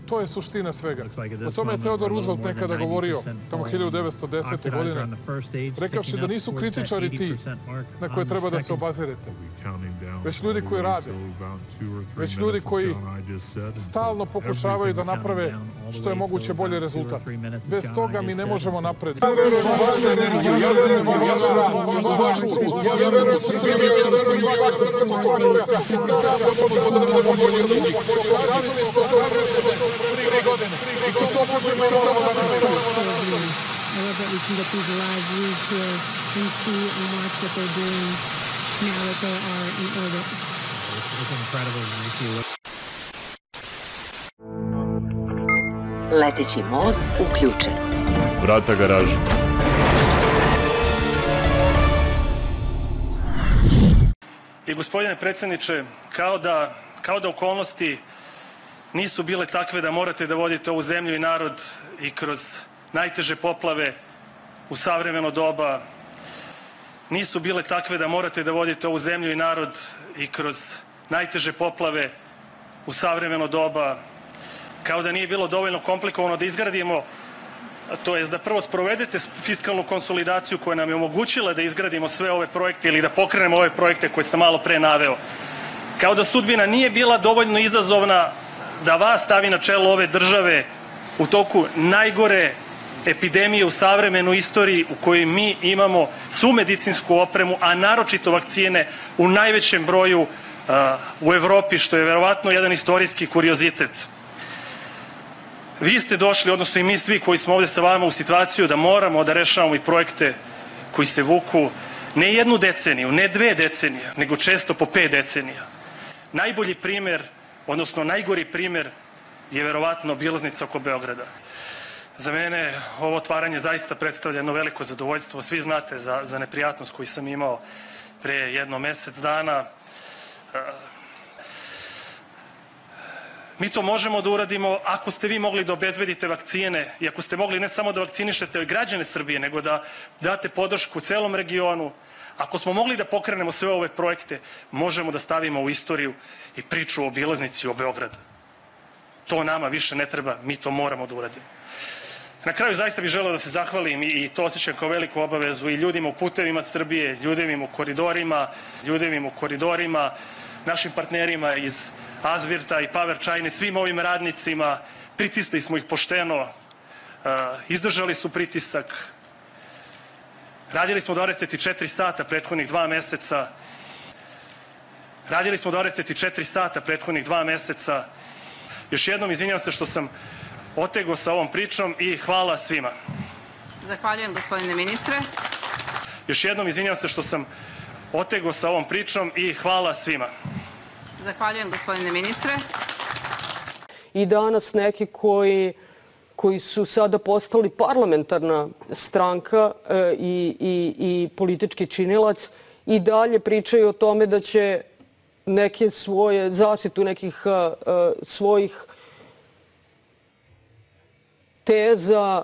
To je suština svega. O tome je Theodore Roosevelt nekada govorio, tamo 1910. godine, rekavši da nisu kritičari ti na koje treba da se obazirete, već ljudi koji rade, već ljudi koji stalno pokušavaju da naprave što je moguće bolji rezultat. Bez toga mi ne možemo napred. Ja verujem u vašu energiju, ja verujem u vaš rad, u vaš trud, ja verujem u Srbiju, ja verujem u svakog I to možemo I to možemo. I love that we can get these live views here and see and watch what they're doing now that they are in orbit. It's incredible when you see Leteći mod uključen. Vrata garaže. I gospodine predsjedniče, kao da okolnosti nisu bile takve da morate da vodite ovu zemlju i narod i kroz najteže poplave u savremeno doba, nisu bile takve da morate da vodite ovu zemlju i narod i kroz najteže poplave u savremeno doba, kao da nije bilo dovoljno komplikovano da izgradimo, to jest da prvo sprovedete fiskalnu konsolidaciju koja nam je omogućila da izgradimo sve ove projekte ili da pokrenemo ove projekte koje sam malo pre naveo. Kao da sudbina nije bila dovoljno izazovna da vas stavi na čelo ove države u toku najgore epidemije u savremenoj istoriji u kojoj mi imamo svu medicinsku opremu, a naročito vakcine u najvećem broju u Evropi, što je verovatno jedan istorijski kuriozitet. Vi ste došli, odnosno i mi svi koji smo ovdje sa vama, u situaciju da moramo da rešavamo i projekte koji se vuku ne jednu deceniju, ne 2 decenije, nego često po 5 decenija. Najbolji primer, odnosno najgori primer je verovatno obilaznica oko Beograda. Za mene ovo otvaranje zaista predstavlja jedno veliko zadovoljstvo. Svi znate za neprijatnost koju sam imao pre jedno mesec dana. Mi to možemo da uradimo ako ste vi mogli da obezbedite vakcine i ako ste mogli ne samo da vakcinišete građane Srbije, nego da date podršku celom regionu. Ako smo mogli da pokrenemo sve ove projekte, možemo da stavimo u istoriju i priču o obilaznici o Beogradu. To nama više ne treba, mi to moramo da uradimo. Na kraju zaista bih želeo da se zahvalim i to osjećam kao veliku obavezu i ljudima u putevima Srbije, ljudima u koridorima, našim partnerima iz Azvirta i Power China, svim ovim radnicima. Pritisli smo ih pošteno, izdržali su pritisak. Radili smo 24 sata prethodnih 2 meseca. Još jednom izvinjam se što sam otegao sa ovom pričom i hvala svima. Zahvaljujem, gospodine ministre. Još jednom izvinjam se što sam otegao sa ovom pričom i hvala svima. Zahvaljujem, gospodine ministre. I danas neki koji su sada postali parlamentarna stranka i politički činilac i dalje pričaju o tome da će neke svoje zaštitu nekih svojih teza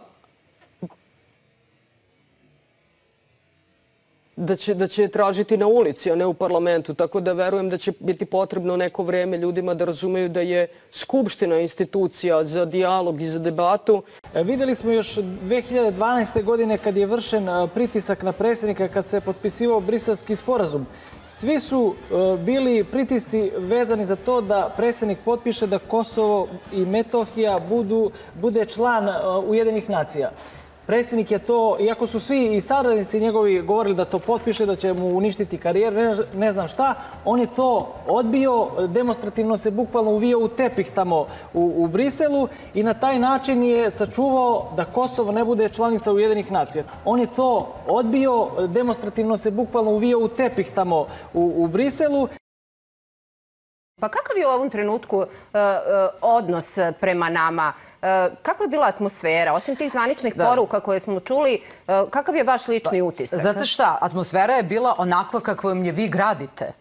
da će tražiti na ulici, a ne u parlamentu. Tako da verujem da će biti potrebno neko vreme ljudima da razumeju da je Skupština institucija za dijalog i za debatu. Videli smo još 2012. godine kad je vršen pritisak na predsjednika, kad se potpisivao Briselski sporazum. Svi su bili pritisci vezani za to da predsjednik potpiše da Kosovo i Metohija bude član Ujedinjenih nacija. Predsjednik je to, iako su svi i saradnici njegovi govorili da to potpiše, da će mu uništiti karijeru, ne znam šta, on je to odbio, demonstrativno se bukvalno uvio u tepih tamo u Briselu i na taj način je sačuvao da Kosovo ne bude članica Ujedinjenih nacija. On je to odbio, demonstrativno se bukvalno uvio u tepih tamo u Briselu. Pa kakav je u ovom trenutku odnos prema nama? Kakva je bila atmosfera? Osim tih zvaničnih poruka koje smo čuli, kakav je vaš lični utisak? Znate šta, atmosfera je bila onakva kakvom je vi gradite.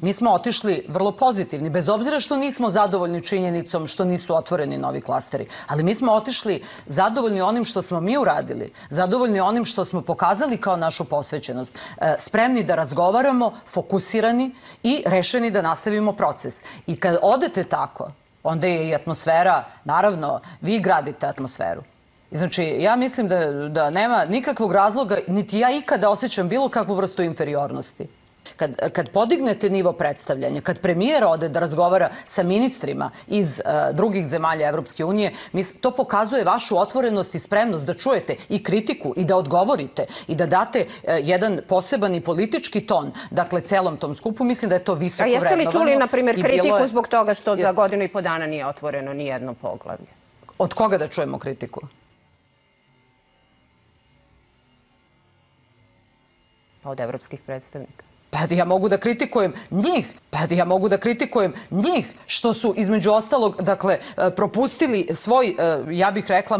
Mi smo otišli vrlo pozitivni, bez obzira što nismo zadovoljni činjenicom što nisu otvoreni novi klasteri. Ali mi smo otišli zadovoljni onim što smo mi uradili, zadovoljni onim što smo pokazali kao našu posvećenost, spremni da razgovaramo, fokusirani i rešeni da nastavimo proces. I kad odete tako, onda je i atmosfera, naravno, vi gradite atmosferu. Znači, ja mislim da nema nikakvog razloga, niti ja ikada osjećam bilo kakvu vrstu inferiornosti. Kad podignete nivo predstavljanja, kad premijer ode da razgovara sa ministrima iz drugih zemalja Evropske unije, to pokazuje vašu otvorenost i spremnost da čujete i kritiku i da odgovorite i da date jedan poseban i politički ton, dakle, celom tom skupu. Mislim da je to visoko vrednovano. A jeste li čuli, na primjer, kritiku zbog toga što za godinu i po dana nije otvoreno ni jedno poglavlje? Od koga da čujemo kritiku? Od evropskih predstavnika. Pa ja mogu da kritikujem njih što su između ostalog, dakle, propustili svoj, ja bih rekla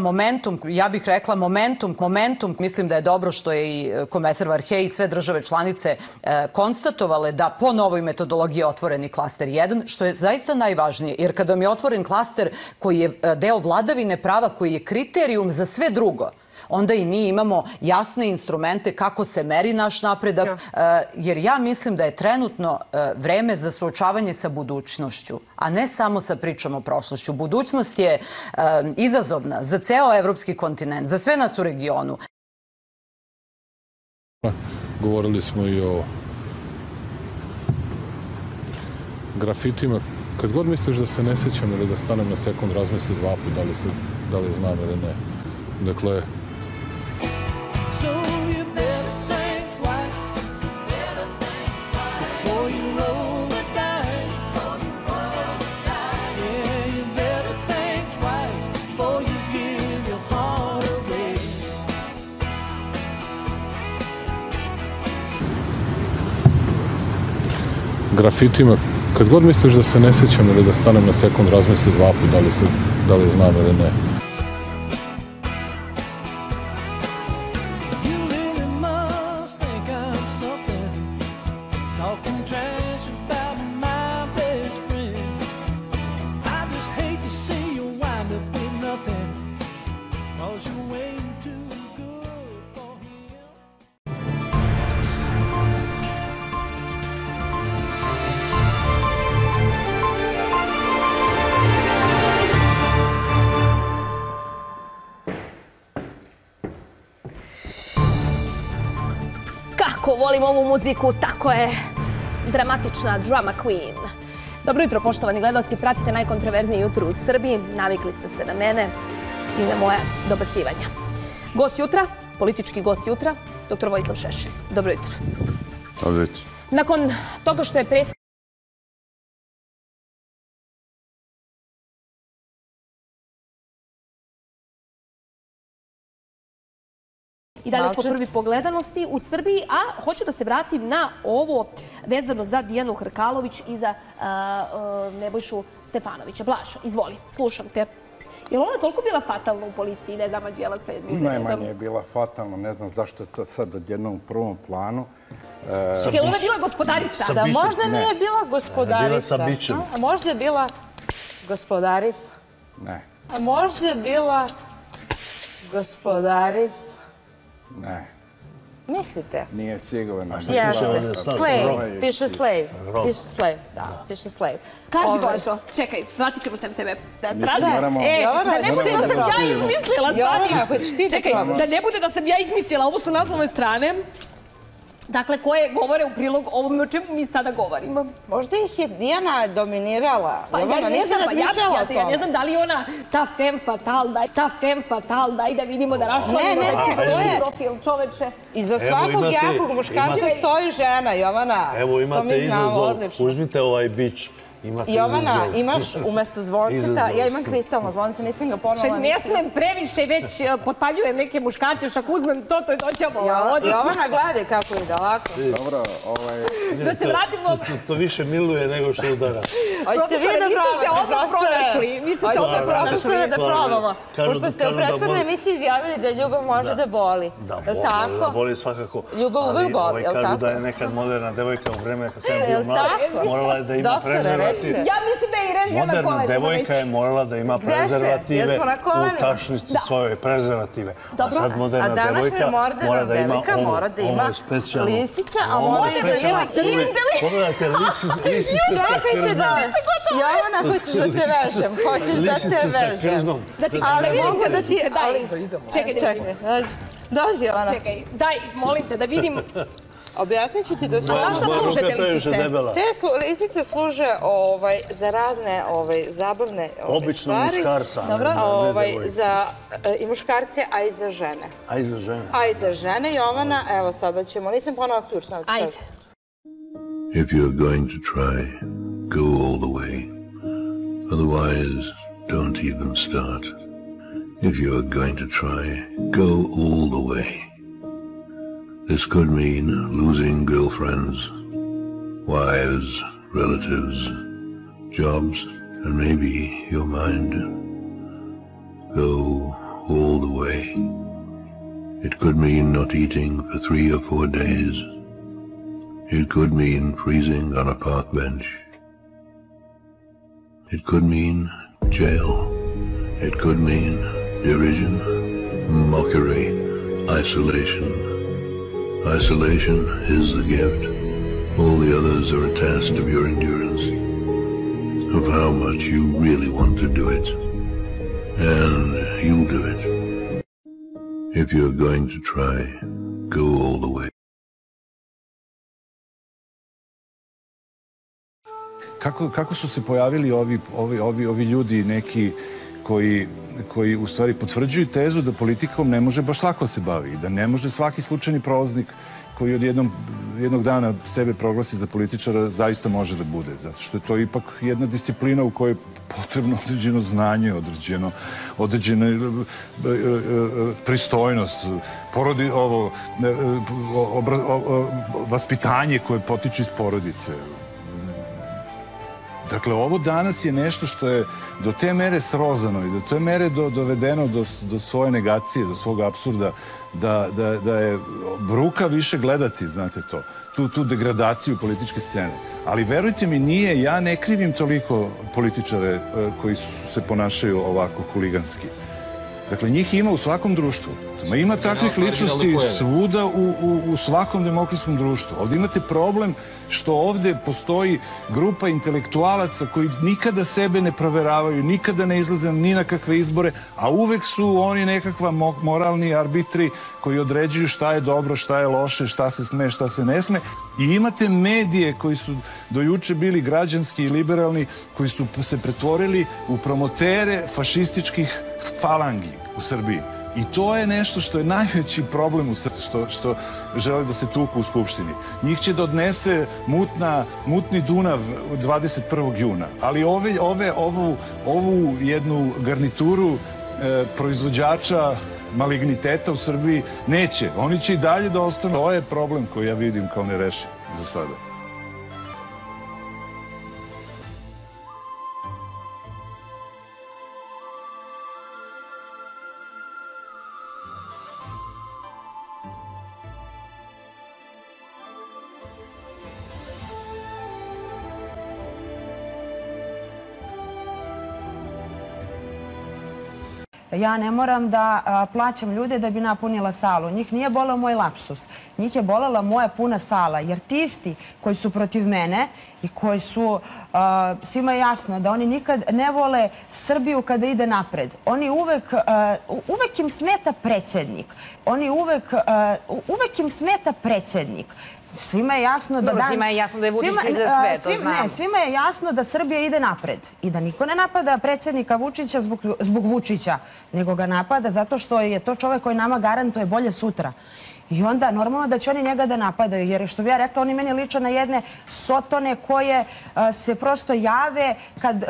momentum. Mislim da je dobro što je i komesar Varhej i sve države članice konstatovale da po novoj metodologiji je otvoreni klaster 1, što je zaista najvažnije, jer kada vam je otvoren klaster koji je deo vladavine prava, koji je kriterijum za sve drugo, onda i mi imamo jasne instrumente kako se meri naš napredak, jer ja mislim da je trenutno vreme za suočavanje sa budućnošću, a ne samo sa pričom o prošlošću. Budućnost je izazovna za ceo evropski kontinent, za sve nas u regionu. Govorili smo i o grafitima. Kad god misliš da se ne sjećam ili da stanem na sekund, razmisli dva put da li znam ili ne. Dakle, grafitima, kad god misliš da se ne sjećam ili da stanem na sekund, razmisli dva put da li znam ili ne. Kako volim ovu muziku, tako je dramatična drama queen. Dobro jutro, poštovani gledaoci, pratite najkontroverznije jutro u Srbiji. Navikli ste se na mene i na moje dobacivanja. Gost jutra, politički gost jutra, dr. Vojislav Šešelj. Dobro jutro. Dobro jutro. Nakon toga što je predsjednik i dalje smo prvi po gledanosti u Srbiji, a hoću da se vratim na ovo vezano za Dijanu Hrkalović i za Nebojšu Stefanovića. Blažo, izvoli, slušam te. Je li ona toliko bila fatalna u policiji, ne zamađela sve ljude? Najmanje je bila fatalna, ne znam zašto je to sad odjednom u prvom planu. Čekaj, ona je bila gospodarica? Da, možda nije bila gospodarica. Bila sa bićem. A možda je bila gospodarica? Ne. A možda je bila gospodarica? Ne. Mislite? Nije sigurno. Jeste. Slave. Piše slave. Piše slave. Da, piše slave. Kaži, Božo, čekaj, vratit ćemo se na tebe. Da ne bude da sam ja izmislila, stani. Čekaj, da ne bude da sam ja izmislila. Ovo su naslovne strane. Dakle, koje govore u prilog ovome o čemu mi sada govorimo. Možda ih je Dijana dominirala. Pa ja ne znam da li ona ta femme fatale, daj da vidimo da rašlavimo profil čoveče. Iza svakog jakog muškarca stoji žena, Jovana. Evo imate izazov, uzmite ovaj bić. Jovana, imaš umesto zvonceta, ja imam kristalno zvonce, nisam ga ponovno... Ne smem previše, već potpaljujem neke muškarce, još ako uzmem to je doćamo. Jovana, gledaj kako ide ovako. Dobro, da se vratimo... To više miluje nego što udara. Hoćete vi da probate, vi ste odmah profesore da probamo. Pošto ste u prethodnoj emisiji izjavili da ljubav može da boli. Je li tako? Da, boli svakako. Ljubav uvijek boli, je li tako? Kažu da je nekad moderna devojka u vreme kad sam bio mlad, morala je da ima prezervativ. Ja mislim da je i režija na kolenima. Moderna devojka je morala da ima prezervative u tašnici svoje prezervative. A sad moderna devojka mora da ima ovo je specijalno. Lisica, a moderna da ima indeli. Pogledajte, lisice sa krznom. Jovana, hoćeš da te vežem. Hoćeš da te vežem. Ali mogu da si... Čekaj. Dođi, Jovana. Čekaj, daj, molim te da vidim. Objasnit ću ti da su... A zašto služe te lisice? Te lisice služe za razne zabavne stvari. Obično muškarca. Za i muškarce, a i za žene. A i za žene. A i za žene, Jovana, evo sada ćemo, nisam ponovno ključ. Ajde. If you're going to try, go all the way. Otherwise, don't even start. If you're going to try, go all the way. This could mean losing girlfriends, wives, relatives, jobs, and maybe your mind. Go all the way. It could mean not eating for 3 or 4 days. It could mean freezing on a park bench. It could mean jail. It could mean derision, mockery, isolation. Isolation is the gift. All the others are a test of your endurance, of how much you really want to do it. And you'll do it. If you're going to try, go all the way. Kako su se pojavili ovi ljudi neki koji u stvari potvrđuju tezu da politikom ne može baš svako se bavi i da ne može svaki slučajni prolaznik koji od jednog dana sebe proglasi za političara zaista može da bude, zato što je to ipak jedna disciplina u kojoj je potrebno određeno znanje, određena pristojnost, vaspitanje koje potiče iz porodice. Dakle, ovo danas je nešto što je do te mere srozano i do te mere dovedeno do svoje negacije, do svog apsurda, da je bruka više gledati, znate to, tu degradaciju političke scene. Ali verujte mi, ja ne krivim toliko političare koji se ponašaju ovako huliganski. Dakle, njih ima u svakom društvu. Ima takvih ličnosti svuda u svakom demokratskom društvu. Ovdje imate problem što ovdje postoji grupa intelektualaca koji nikada sebe ne proveravaju, nikada ne izlaze ni na kakve izbore, a uvek su oni nekakva moralni arbitri koji određuju šta je dobro, šta je loše, šta se sme, šta se ne sme. I imate medije koji su do juče bili građanski i liberalni, koji su se pretvorili u promotere fašističkih falangi u Srbiji. I to je nešto što je najveći problem u Srbiji, što žele da se tuku u Skupštini. Njih će da odnese mutni Dunav 21. juna. Ali ovu jednu garnituru proizvođača maligniteta u Srbiji neće. Oni će i dalje da ostanu. To je problem koji ja vidim kao nerešiv za sada. Ja ne moram da plaćam ljude da bi napunila salu. Njih nije boleo moj lapsus. Njih je bolela moja puna sala. Jer ti isti koji su protiv mene i koji su, svima jasno da oni nikad ne vole Srbiju kada ide napred. Oni uvek im smeta predsjednik. Uvek im smeta predsjednik. Svima je jasno da... Svima je jasno da je Vučić kriv za sve, to znamo. Ne, svima je jasno da Srbija ide napred i da niko ne napada predsjednika Vučića zbog Vučića, nego ga napada zato što je to čovek koji nama garantuje bolje sutra. I onda normalno da će oni njega da napadaju, jer što bi ja rekla, oni meni liče na jedne sotone koje se prosto jave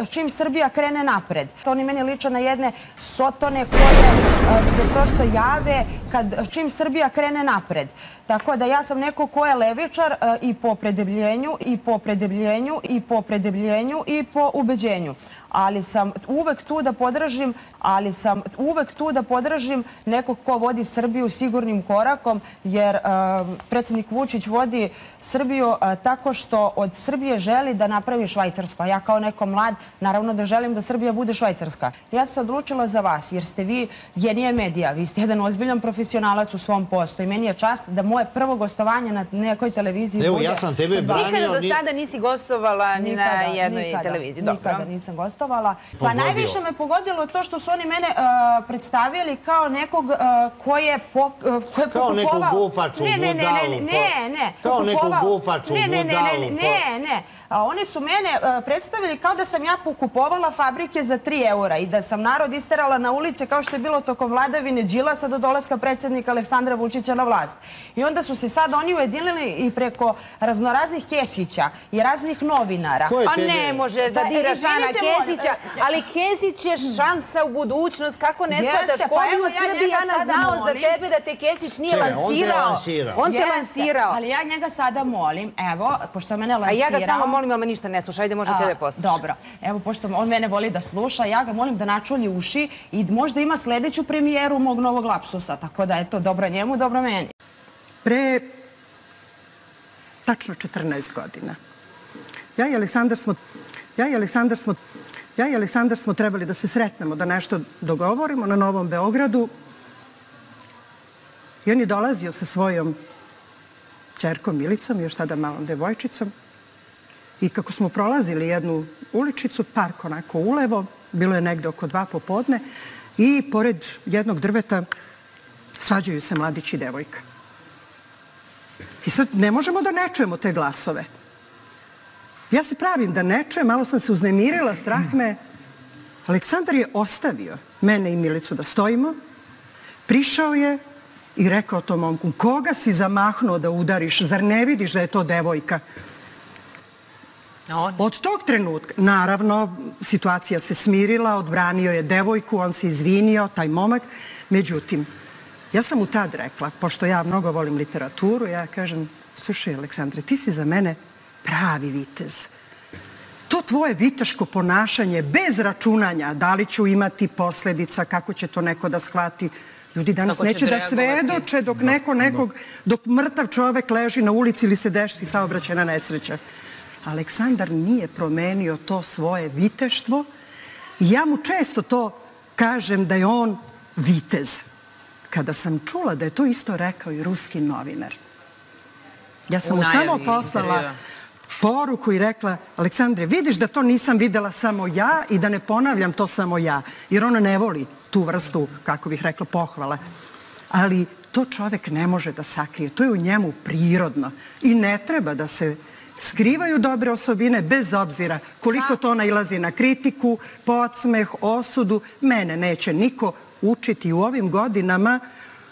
čim Srbija krene napred. Oni meni liče na jedne sotone koje se prosto jave čim Srbija krene napred. Tako da ja sam neko ko je levičar i po opredeljenju, i po ubeđenju. ali sam uvek tu da podržim nekog ko vodi Srbiju sigurnim korakom, jer predsjednik Vučić vodi Srbiju tako što od Srbije želi da napravi Švajcarsku. A ja kao neko mlad, naravno da želim da Srbija bude Švajcarska. Ja sam se odlučila za vas, jer ste vi genije medija. Vi ste jedan ozbiljan profesionalac u svom poslu i meni je čast da moje prvo gostovanje na nekoj televiziji bude... Evo, ja sam tebe branio... Nikada do sada nisi gostovala ni na jednoj televiziji. Nikada nisam gostovala. Pa najviše me pogodilo to što su oni mene predstavili kao nekog ko je pokupovao... Kao neku gupaču, budalu. Ne. Kao neku gupaču, budalu. Ne. Oni su mene predstavili kao da sam ja pokupovala fabrike za 3 eura i da sam narod isterala na ulice kao što je bilo tokom vladavine Đilasa do dolaska predsjednika Aleksandra Vučića na vlast. I onda su se sad oni ujedinili i preko raznoraznih Kesića i raznih novinara. Pa ne može da diraš Ana Kesića, ali Kesić je šansa u budućnost. Kako ne shvataš? Ko bi u Srbiji znao za tebe da te Kesić nije lansirao? On te lansirao. Ali ja njega sada molim, evo, pošto je mene lansirao... A ja ga samo molim, ali me ništa ne sluša. Ajde, možda tebe posluša. Dobro. Evo, pošto on mene voli da sluša, ja ga molim da načulji uši i možda ima sljedeću premijeru mog novog lapsusa. Tako da, eto, dobro njemu, dobro meni. Pre tačno 14 godina. Ja i Aleksandar smo trebali da se sretnemo, da nešto dogovorimo na Novom Beogradu. I on je dolazio sa svojom ćerkom Milicom, još tada malom devojčicom. I kako smo prolazili jednu uličicu, park onako ulevo, bilo je negde oko 2 popodne, i pored jednog drveta svađaju se mladić i devojka. I sad ne možemo da ne čujemo te glasove. Ja se pravim da ne čujem, malo sam se uznemirila, strah me. Aleksandar je ostavio mene i Milicu da stojimo, prišao je i rekao tom momku, koga si zamahnuo da udariš, zar ne vidiš da je to devojka? Od tog trenutka, naravno, situacija se smirila, odbranio je devojku, on se izvinio, taj momak. Međutim, ja sam mu tad rekla, pošto ja mnogo volim literaturu, ja kažem, slušaj Aleksandre, ti si za mene pravi vitez. To tvoje viteško ponašanje, bez računanja, da li ću imati posljedica, kako će to neko da shvati. Ljudi danas neće da svedoče dok mrtav čovek leži na ulici ili se desi saobraćajna nesreća. Aleksandar nije promenio to svoje viteštvo i ja mu često to kažem da je on vitez. Kada sam čula da je to isto rekao i ruski novinar, ja sam mu samo poslala poruku i rekla, Aleksandre, vidiš da to nisam videla samo ja i da ne ponavljam to samo ja, jer ona ne voli tu vrstu, kako bih rekla, pohvala. Ali to čovek ne može da sakrije, to je u njemu prirodno i ne treba da se skrivaju dobre osobine bez obzira koliko to nailazi na kritiku, podsmeh, osudu. Mene neće niko učiti u ovim godinama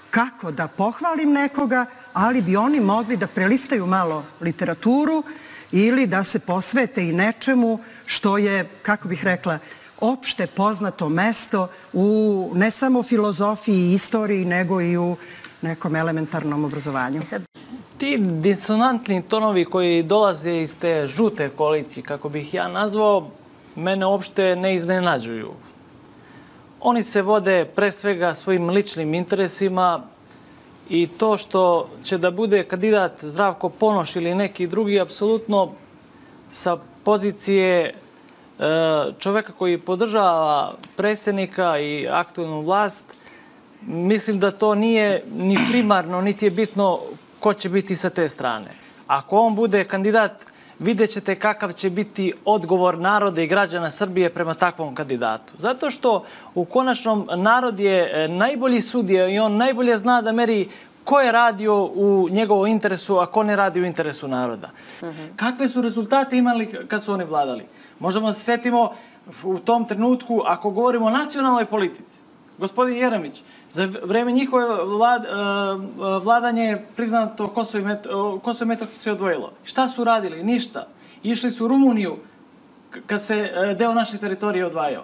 kako da pohvalim nekoga, ali bi oni mogli da prelistaju malo literaturu ili da se posvete i nečemu što je, kako bih rekla, opšte poznato mesto u ne samo filozofiji i istoriji, nego i u nekom elementarnom obrazovanju. Ti disonantni tonovi koji dolaze iz te žute koalicije, kako bih ja nazvao, mene uopšte ne iznenađuju. Oni se vode pre svega svojim ličnim interesima i to što će da bude kandidat Zdravko Ponoš ili neki drugi, apsolutno sa pozicije čoveka koji podržava predsjednika i aktualnu vlast, mislim da to nije ni primarno, niti je bitno ko će biti sa te strane. Ako on bude kandidat, vidjet ćete kakav će biti odgovor naroda i građana Srbije prema takvom kandidatu. Zato što u konačnom narod je najbolji sudija i on najbolje zna da meri ko je radio u njegovom interesu, a ko ne radi u interesu naroda. Kakve su rezultate imali kad su oni vladali? Možemo da se setimo u tom trenutku, ako govorimo o nacionalnoj politici. Gospodin Jeremić, za vreme njihove vladanje je priznato Kosovo i Metohiju se odvojilo. Šta su radili? Ništa. Išli su u Rumuniju kad se deo naše teritorije odvajao.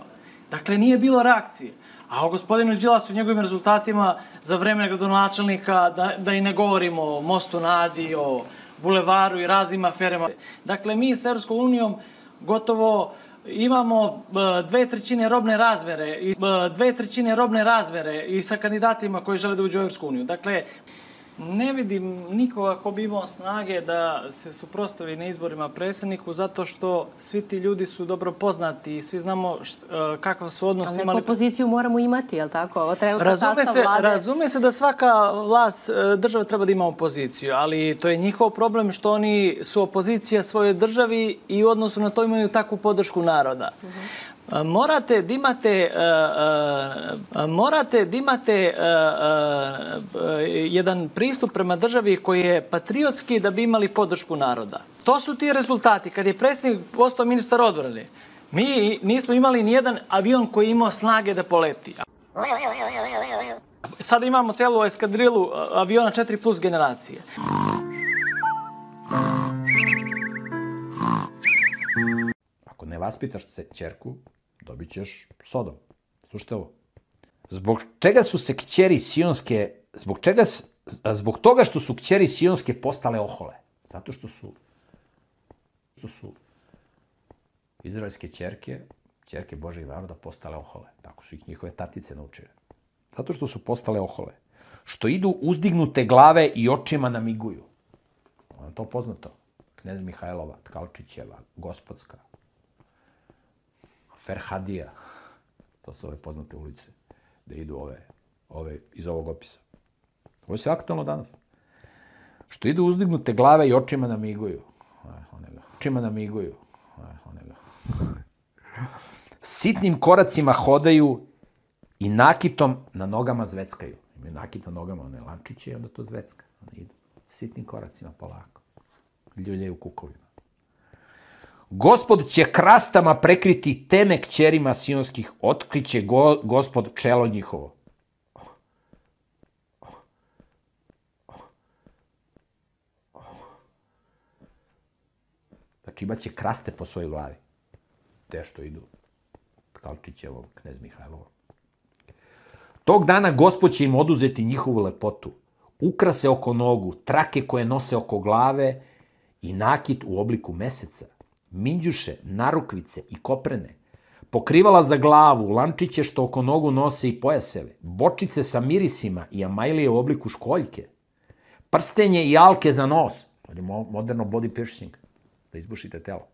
Dakle, nije bilo reakcije. A o gospodinu Đilasu i njegovim rezultatima za vreme gradonačelnika, da i ne govorimo o Mostu na Adi, o Bulevaru i raznim aferama. Dakle, mi s Evropskom unijom gotovo Imamo 2/3 robne razmere i sa kandidatima koji žele da uđu u Evropsku uniju. Dakle, ne vidim nikoga ko bi imao snage da se suprotstavi na izborima predsjedniku zato što svi ti ljudi su dobro poznati i svi znamo kakav su odnos imali. Ali neku opoziciju moramo imati, je li tako? Ovo trenutno sastav vlade. Razume se da svaka vlast država treba da ima opoziciju, ali to je njihov problem što oni su opozicija svojoj državi i u odnosu na to imaju takvu podršku naroda. Morate da imate jedan pristup prema državi koji je patriotski da bi imali podršku naroda. To su ti rezultati. Kad je predsjednik postao ministar odbrane, mi nismo imali nijedan avion koji je imao snage da poleti. Sada imamo celu eskadrilu aviona 4+ generacije. Ako ne vaspitaš se kćerku, dobit ćeš Sodom. Slušajte ovo. Zbog čega su se kćeri sionske... Zbog toga što su kćeri sionske postale ohole. Zato što su izraelske kćerke Božjeg naroda postale ohole. Tako su ih njihove tatice naučile. Zato što su postale ohole. Što idu uzdignute glave i očima namiguju. Vam to poznato? Knez Mihajlova, Tkalčićeva, Gospodska, Ferhadija. To su ove poznate ulice gde idu ove iz ovog opisa. Ovo je sve aktualno danas. Što idu uzdignute glave i očima namiguju. Očima namiguju. Sitnim koracima hodaju i nakitom na nogama zveckaju. Imaju nakit na nogama, one lančiće i onda to zvecka. One idu sitnim koracima polako. Ljuljaju kukovima. Gospod će krastama prekriti teme kćerima sionskih, otkriće Gospod čelo njihovo. Znači imaće kraste po svojoj glavi. Te što idu Tkalčićevom, knez Mihajlovom. Tog dana Gospod će im oduzeti njihovu lepotu. Ukrase oko nogu, trake koje nose oko glave i nakit u obliku meseca. Minđuše, narukvice i koprene, pokrivala za glavu, lančiće što oko nogu nose i pojaseve, bočice sa mirisima i amajlije u obliku školjke, prstenje i alke za nos, moderno body piercing, da izbušite telo.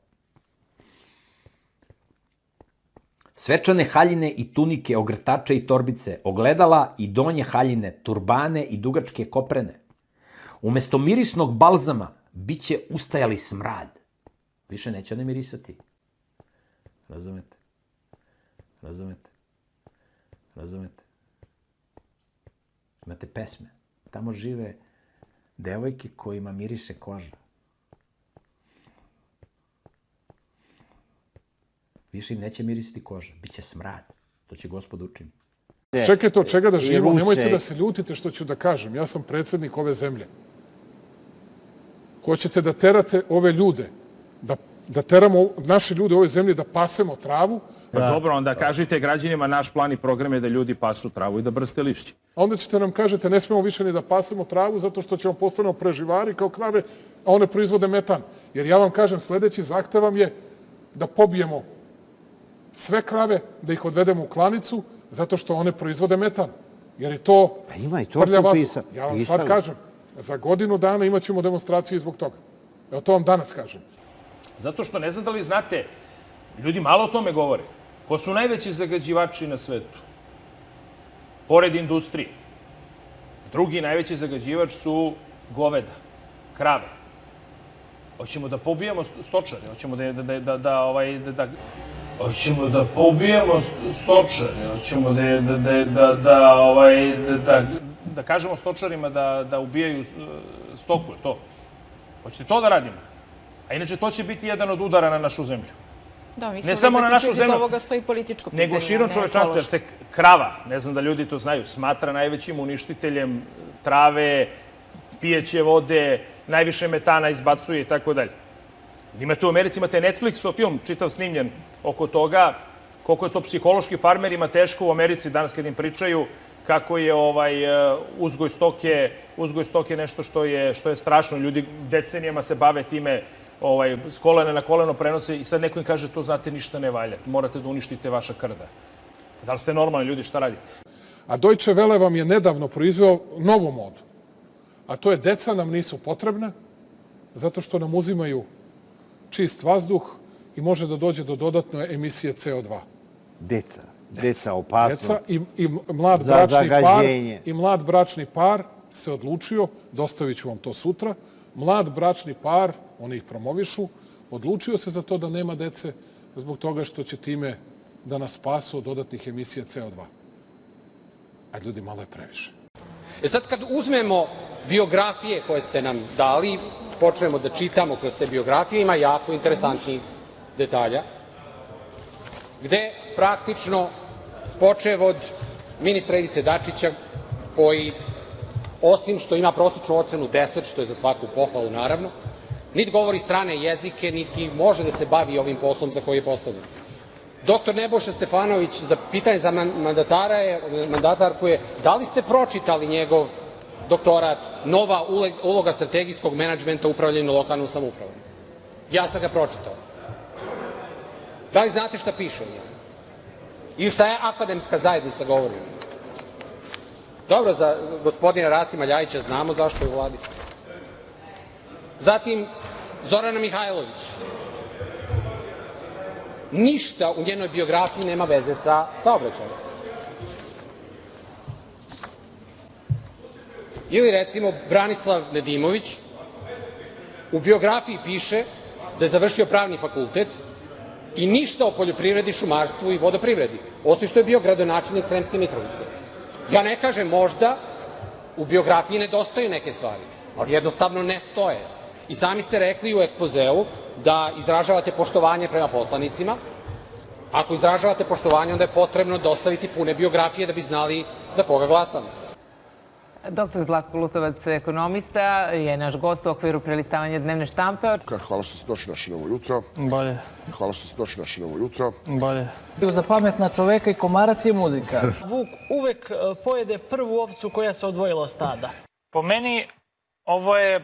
Svečane haljine i tunike, ogrtače i torbice, ogledala i donje haljine, turbane i dugačke koprene. Umesto mirisnog balzama biće ustajali smrad. Više neće ne mirisati. Razumete? Imate pesme. Tamo žive devojke kojima miriše koža. Više im neće mirisati koža. Biće smrad. To će Gospod učiniti. Čekajte od čega da živimo. Nemojte da se ljutite što ću da kažem. Ja sam predsjednik ove zemlje. Hoćete da terate ove ljude, da teramo naše ljude u ovoj zemlji, da pasemo travu. Pa dobro, onda kažite građanima naš plan i program je da ljudi pasu travu i da brste lišće. A onda ćete nam kažete ne smemo više ni da pasemo travu zato što ćemo postanemo preživari kao krave, a one proizvode metan. Jer ja vam kažem, sljedeći zahtev vam je da pobijemo sve krave, da ih odvedemo u klanicu, zato što one proizvode metan. Jer je to prlja vazduh. Ja vam sad kažem, za godinu dana imat ćemo demonstracije zbog toga. Evo to vam danas kažem. Zato što ne znam da li znate, ljudi malo o tome govore. Ko su najveći zagađivači na svetu? Pored industrije. Drugi najveći zagađivač su goveda, krave. Hoćemo da pobijemo stočare, hoćemo da pobijemo stočare, hoćemo da kažemo stočarima da ubijaju stoku, to. Hoćete to da radimo? A inače, to će biti jedan od udara na našu zemlju. Da, mi smo zaključili da ovoga stoji političko pitanje. Nego širom čovečanstva, jer se krava, ne znam da ljudi to znaju, smatra najvećim uništiteljem trave, pijeće vode, najviše metana izbacuje i tako dalje. Imate u Americi, imate Netflixov film, čitav snimljen oko toga, koliko je to psihološki farmerima teško u Americi danas kad im pričaju kako je uzgoj stoke nešto što je strašno. Ljudi decenijama se bave time, s kolena na koleno prenose i sad neko im kaže to znate ništa ne valja, morate da uništite vaša krda. Da li ste normalni ljudi, šta radite? A Deutsche Welle vam je nedavno proizveo novu modu. A to je deca nam nisu potrebna zato što nam uzimaju čist vazduh i može da dođe do dodatne emisije CO2. Deca opasno. Deca i mlad bračni par se odlučio, dostavit ću vam to sutra, mlad bračni par, oni ih promovišu, odlučio se za to da nema dece zbog toga što će time da nas spasu od dodatnih emisija CO2. A ljudi, malo je previše. Sad kad uzmemo biografije koje ste nam dali, počnemo da čitamo kroz te biografije, ima jako interesantnih detalja, gde praktično, počev od ministra Ivice Dačića, koji, osim što ima prosječnu ocenu 10, što je za svaku pohvalu naravno, niti govori strane jezike, niti može da se bavi ovim poslom za koji je postavljen. Doktor Nebojša Stefanović, za pitanje za mandatarku je, da li ste pročitali njegov doktorat Nova uloga strategijskog menadžmenta u upravljanju lokalnom samoupravom? Ja sam ga pročitao. Da li znate šta piše u njemu? I šta je akademska zajednica govori? Dobro, za gospodina Rasima Ljajića znamo zašto je u vladi. Zatim, Zorana Mihajlović. Ništa u njenoj biografiji nema veze sa saobraćajem. Ili recimo Branislav Nedimović, u biografiji piše da je završio pravni fakultet i ništa o poljoprivredi, šumarstvu i vodoprivredi, osim što je bio gradonačelnik Sremske Mitrovice. Ja ne kažem, možda u biografiji nedostaju neke stvari, ali jednostavno ne stoje. I sami ste rekli u ekspozeu da izražavate poštovanje prema poslanicima. Ako izražavate poštovanje, onda je potrebno dostaviti pune biografije da bi znali za koga glasamo. Doktor Zlatko Lutovac, ekonomista, je naš gost u okviru prelistavanja dnevne štampe. Hvala što ste došli naše novo jutro. Bolje. Hvala što ste došli naše novo jutro. Bolje. Za pametna čoveka i komarac je muzika. Vuk uvek pojede prvu ovcu koja se odvojila od stada. Po meni ovo je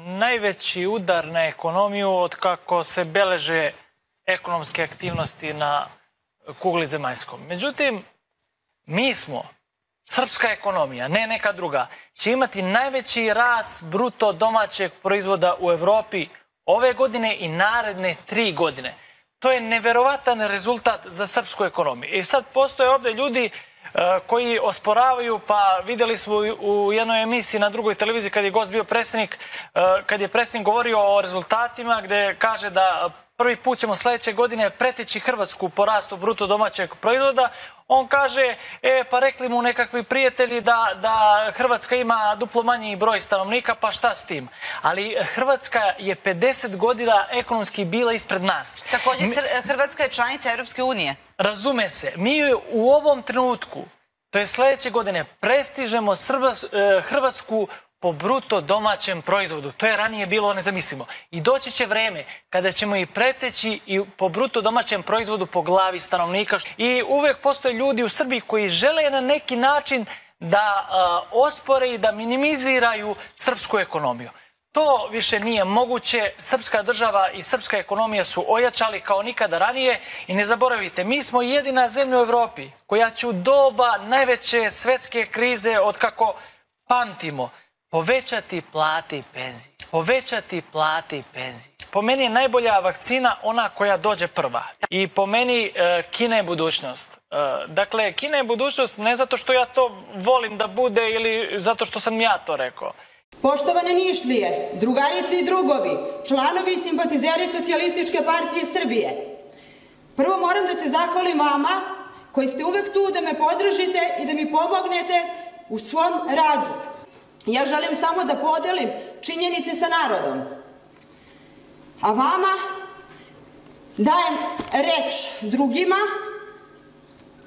najveći udar na ekonomiju od kako se beleže ekonomske aktivnosti na kugli zemaljskom. Međutim, mi smo, srpska ekonomija, ne neka druga, će imati najveći rast bruto domaćeg proizvoda u Evropi ove godine i naredne 3 godine. To je neverovatan rezultat za srpsku ekonomiju. I sad postoje ovde ljudi koji osporavaju, pa videli smo u jednoj emisiji na drugoj televiziji kad je gost bio predsjednik, kad je predsjednik govorio o rezultatima gde kaže da prvi put ćemo sledeće godine preteći Hrvatsku po rastu bruto domaćeg proizvoda. On kaže, pa rekli mu nekakvi prijatelji da Hrvatska ima duplo manji broj stanovnika, pa šta s tim? Ali Hrvatska je 50 godina ekonomski bila ispred nas. Također Hrvatska je članica Evropske unije. Razume se. Mi u ovom trenutku, to je sledeće godine, prestižemo Hrvatsku po bruto domaćem proizvodu. To je ranije bilo nezamislivo. I doći će vreme kada ćemo i preteći i po bruto domaćem proizvodu po glavi stanovnika. I uvek postoje ljudi u Srbiji koji žele na neki način da ospore i da minimiziraju srpsku ekonomiju. To više nije moguće. Srpska država i srpska ekonomija su ojačali kao nikada ranije i ne zaboravite, mi smo jedina zemlja u Evropi koja će u doba najveće svetske krize od kako pamtimo povećati plate i penzije. Povećati plate i penzije. Po meni je najbolja vakcina ona koja dođe prva. I po meni Kina je budućnost. Dakle, Kina je budućnost ne zato što ja to volim da bude ili zato što sam ja to rekao. Poštovane Nišlije, drugarice i drugovi, članovi i simpatizeri Socijalističke partije Srbije, prvo moram da se zahvalim vama koji ste uvek tu da me podržite i da mi pomognete u svom radu. Ja želim samo da podelim činjenice sa narodom. A vama dajem reč drugima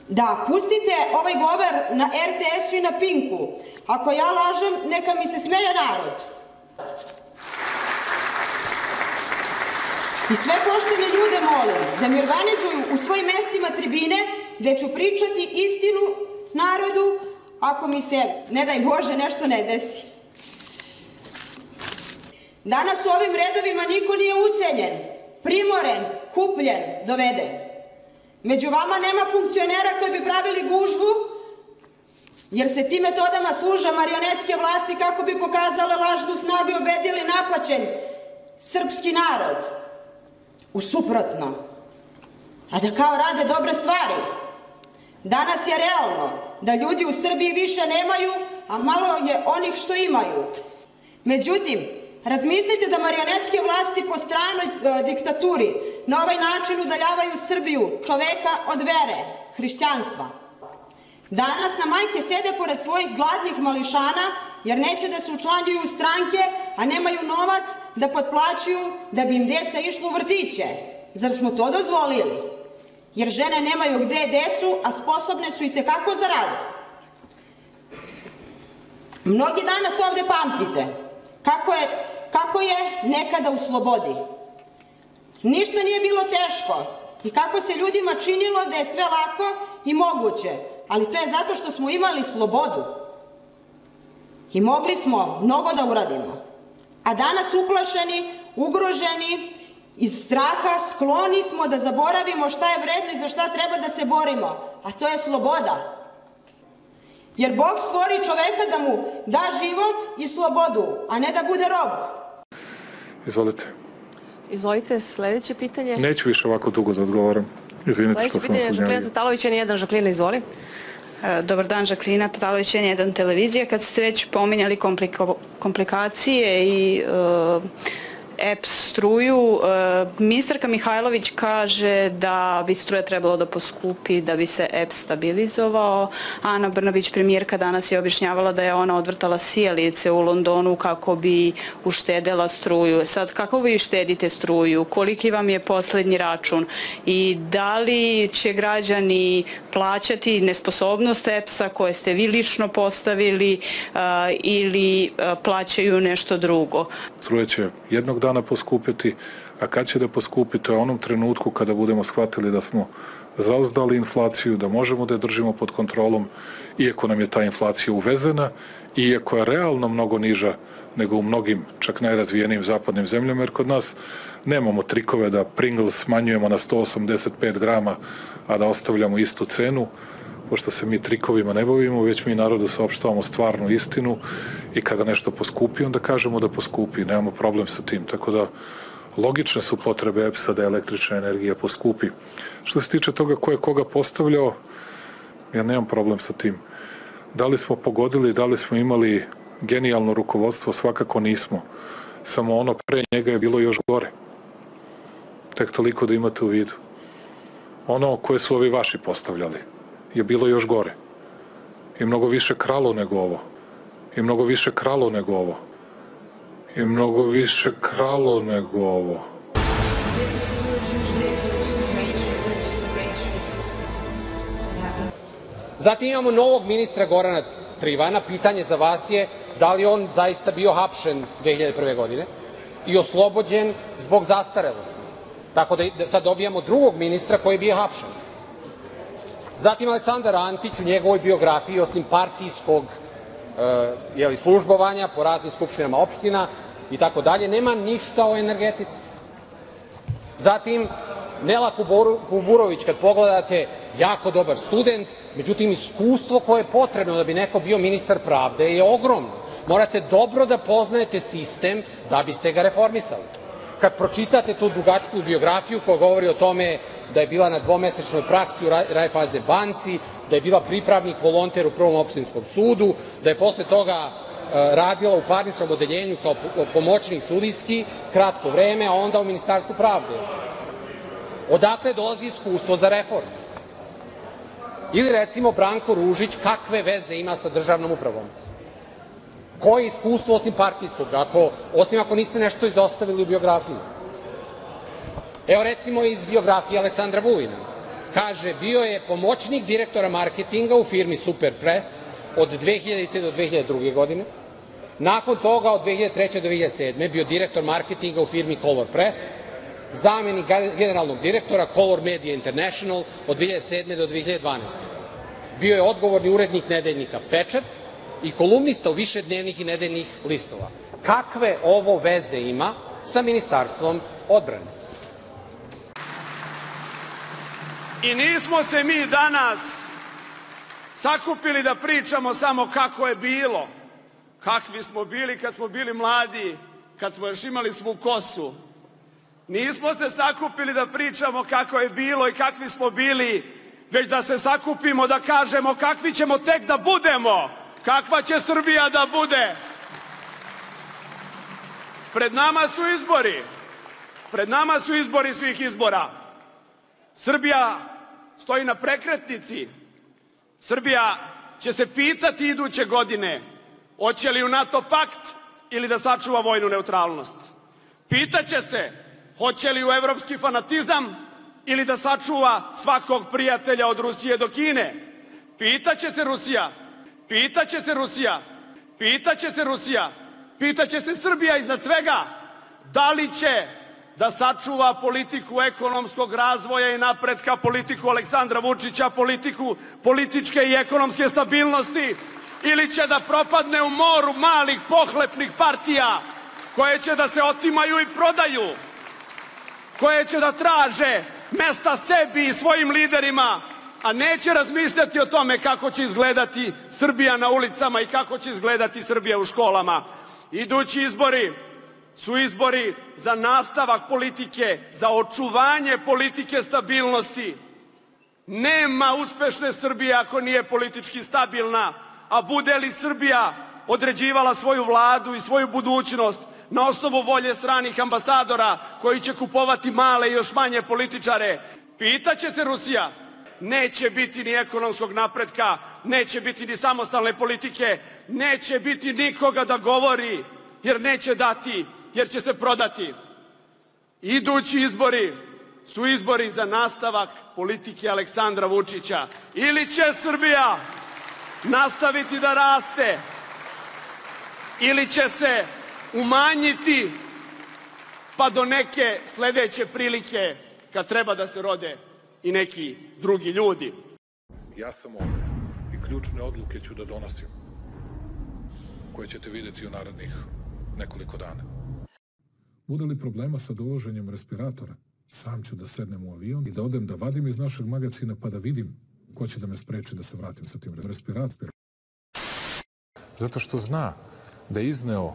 da pustite ovaj govor na RTS-u i na Pinku. Ako ja lažem, neka mi se smeje narod. I sve poštene ljude molim da mi organizuju u svojim mestima tribine gde ću pričati istinu narodu ako mi se, ne daj Bože, nešto ne desi. Danas u ovim redovima niko nije ucenjen, primoren, kupljen, doveden. Među vama nema funkcionera koji bi pravili gužvu, jer se tim metodama služe marionetske vlasti kako bi pokazale lažnu snagu i obedili napaćen srpski narod. U suprotno, a da kao rade dobre stvari. Danas je realno da ljudi u Srbiji više nemaju, a malo je onih što imaju. Međutim, razmislite da marionetske vlasti po stranoj diktaturi na ovaj način udaljavaju Srbiju, čoveka od vere, hrišćanstva. Danas na majke sede pored svojih gladnih mališana jer neće da se učlanjuju u stranke, a nemaju novac da potplaćuju da bi im deca išla u vrtiće. Zar smo to dozvolili? Jer žene nemaju gde decu, a sposobne su i tekako za rad. Mnogi danas ovde pamtite kako je nekada u slobodi. Ništa nije bilo teško i kako se ljudima činilo da je sve lako i moguće, ali to je zato što smo imali slobodu i mogli smo mnogo da uradimo. A danas uplašeni, ugroženi, iz straha skloni smo da zaboravimo šta je vredno i za šta treba da se borimo, a to je sloboda. Jer Bog stvori čoveka da mu da život i slobodu, a ne da bude rob. Izvolite. Izvolite, sledeće pitanje. Neću više ovako dugo da odgovaram. Izvinite što sam se Žaklina Tatalović, N1, Žaklina, izvoli. Dobar dan, Žaklina Tatalović, N1 televizija. Kad ste već pominjali komplikacije i EPS struju, ministarka Mihajlović kaže da bi struja trebalo da poskupi da bi se EPS stabilizovao. Ana Brnabić, premijerka, danas je objašnjavala da je ona odvrtala sijalice u Londonu kako bi uštedela struju. Sad, kako vi štedite struju? Koliki vam je poslednji račun? I da li će građani plaćati nesposobnost EPS-a koje ste vi lično postavili ili plaćaju nešto drugo? Struja će jednog dana poskupiti, a kad će da poskupi, to je onom trenutku kada budemo shvatili da smo zauzdali inflaciju, da možemo da je držimo pod kontrolom, iako nam je ta inflacija uvezena, iako je realno mnogo niža nego u mnogim, čak najrazvijenijim zapadnim zemljama, jer kod nas nemamo trikove da Pringles smanjujemo na 185 grama, a da ostavljamo istu cenu, pošto se mi trikovima ne bavimo, već mi narodu saopštavamo stvarnu istinu i kada nešto poskupi, onda kažemo da poskupi, nemamo problem sa tim, tako da logične su potrebe EPS-a da električna energija poskupi. Što se tiče toga ko je koga postavljao, ja nemam problem sa tim. Da li smo pogodili, da li smo imali genijalno rukovodstvo, svakako nismo. Samo ono pre njega je bilo još gore. Tek toliko da imate u vidu. Ono koje su ovi vaši postavljali je bilo još gore. I mnogo više kralo nego ovo. I mnogo više kralo nego ovo. I mnogo više kralo nego ovo. Zatim imamo novog ministra Gorana Trivana. Pitanje za vas je da li on zaista bio hapšen 2001. godine i oslobođen zbog zastarelosti. Tako da sad dobijamo drugog ministra koji je bio hapšen. Zatim Aleksandar Antić u njegovoj biografiji, osim partijskog službovanja po raznim skupštinama opština i tako dalje, nema ništa o energetici. Zatim Nela Kuburović, kad pogledate, jako dobar student, međutim iskustvo koje je potrebno da bi neko bio ministar pravde je ogromno. Morate dobro da poznajete sistem da biste ga reformisali. Kad pročitate tu dugačku biografiju koja govori o tome da je bila na dvomesečnoj praksi u Raiffeisen banci, da je bila pripravnik volonter u Prvom opštinskom sudu, da je posle toga radila u parničnom odeljenju kao pomoćnik sudijski kratko vreme, a onda u Ministarstvu pravde. Odakle dolazi iskustvo za reformu? Ili recimo Branko Ružić, kakve veze ima sa državnom upravom? Koje iskustvo osim partijskog, osim ako niste nešto izostavili u biografiji? Evo recimo iz biografije Aleksandra Vulina. Kaže, bio je pomoćnik direktora marketinga u firmi Superpress od 2000. do 2002. godine. Nakon toga od 2003. do 2007. bio direktor marketinga u firmi Color Press, zamenik generalnog direktora Color Media International od 2007. do 2012. Bio je odgovorni urednik nedeljnika Pečat i kolumnista u više dnevnih i nedeljnih listova. Kakve ovo veze ima sa Ministarstvom odbrane? I nismo se mi danas sakupili da pričamo samo kako je bilo, kakvi smo bili kad smo bili mladi, kad smo još imali svu kosu. Nismo se sakupili da pričamo kako je bilo i kakvi smo bili, već da se sakupimo da kažemo kakvi ćemo tek da budemo, kakva će Srbija da bude. Pred nama su izbori. Pred nama su izbori svih izbora. Srbija stoji na prekretnici. Srbija će se pitati iduće godine hoće li u NATO pakt ili da sačuva vojnu neutralnost. Pitaće se hoće li u evropski fanatizam ili da sačuva svakog prijatelja od Rusije do Kine. Pitaće se Rusija, pitaće se Rusija, pitaće se Rusija, pitaće se Srbija iznad svega da li će da sačuva politiku ekonomskog razvoja i napretka, politiku Aleksandra Vučića, politiku političke i ekonomske stabilnosti, ili će da propadne u moru malih pohlepnih partija koje će da se otimaju i prodaju, koje će da traže mesta sebi i svojim liderima, a neće razmišljati o tome kako će izgledati Srbija na ulicama i kako će izgledati Srbija u školama. Idući izbori su izbori za nastavak politike, za očuvanje politike stabilnosti. Nema uspešne Srbije ako nije politički stabilna, a bude li Srbija određivala svoju vladu i svoju budućnost na osnovu volje stranih ambasadora koji će kupovati male i još manje političare, pitaće se Rusija. Neće biti ni ekonomskog napretka, neće biti ni samostalne politike, neće biti nikoga da govori, jer neće dati, jer će se prodati. Idući izbori su izbori za nastavak politike Aleksandra Vučića. Ili će Srbija nastaviti da raste, ili će se umanjiti pa do neke sledeće prilike kad treba da se rode i neki drugi ljudi. Ja sam ovde i ključne odluke ću da donosim, koje ćete videti u narednih nekoliko dana. Bude li problema sa dovoženjem respiratora, sam ću da sednem u avion i da odem da vadim iz našeg magacina pa da vidim ko će da me spreči da se vratim sa tim respiratorom. Zato što zna da je izneo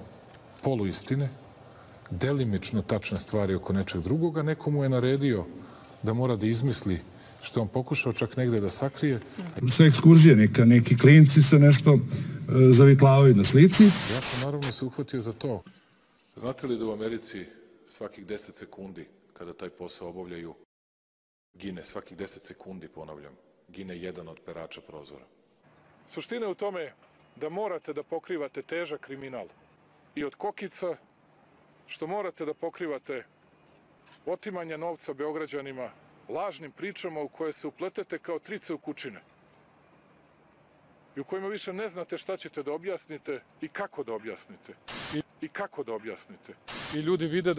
poluistine, delimično tačne stvari oko nečeg drugoga, nekomu je naredio da mora da izmisli što on pokušao čak negde da sakrije. Sa ekskurzije, neki klinci se nešto zavitlavaju na slici. Ja sam naravno se uhvatio za to. Znate li da u Americi svakih 10 sekundi, kada taj posao obavljaju, gine, svakih 10 sekundi, ponavljam, gine jedan od perača prozora. Suština je u tome da morate da pokrivate težak kriminal i od kokica, što morate da pokrivate otimanje novca Beograđanima, lažnim pričama u koje se upletete kao trice u kućine i u kojima više ne znate šta ćete da objasnite i kako da objasnite. I ljudi vide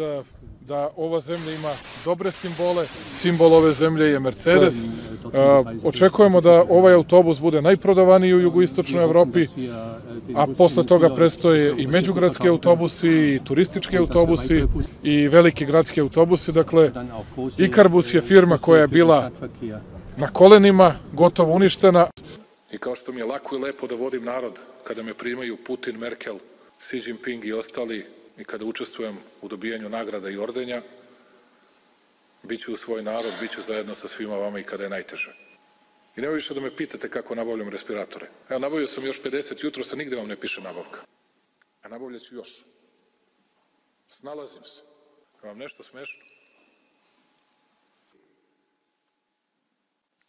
da ova zemlja ima dobre simbole. Simbol ove zemlje je Mercedes. Očekujemo da ovaj autobus bude najprodavaniji u jugoistočnoj Evropi, a posle toga predstoje i međugradski autobusi, i turistički autobusi, i veliki gradski autobusi. Dakle, Ikarbus je firma koja je bila na kolenima, gotovo uništena. I kao što mi je lako i lepo da vodim narod kada me primaju Putin, Merkel, Xi Jinping i ostali, i kada učestvujem u dobijanju nagrada i ordenja, bit ću u svoj narod, bit ću zajedno sa svima vama i kada je najteže. I nema više da me pitate kako nabavljam respiratore. Evo, nabavio sam još 50, jutro se nigde vam ne piše nabavka. A nabavljat ću još. Snalazim se. Je vam nešto smešno?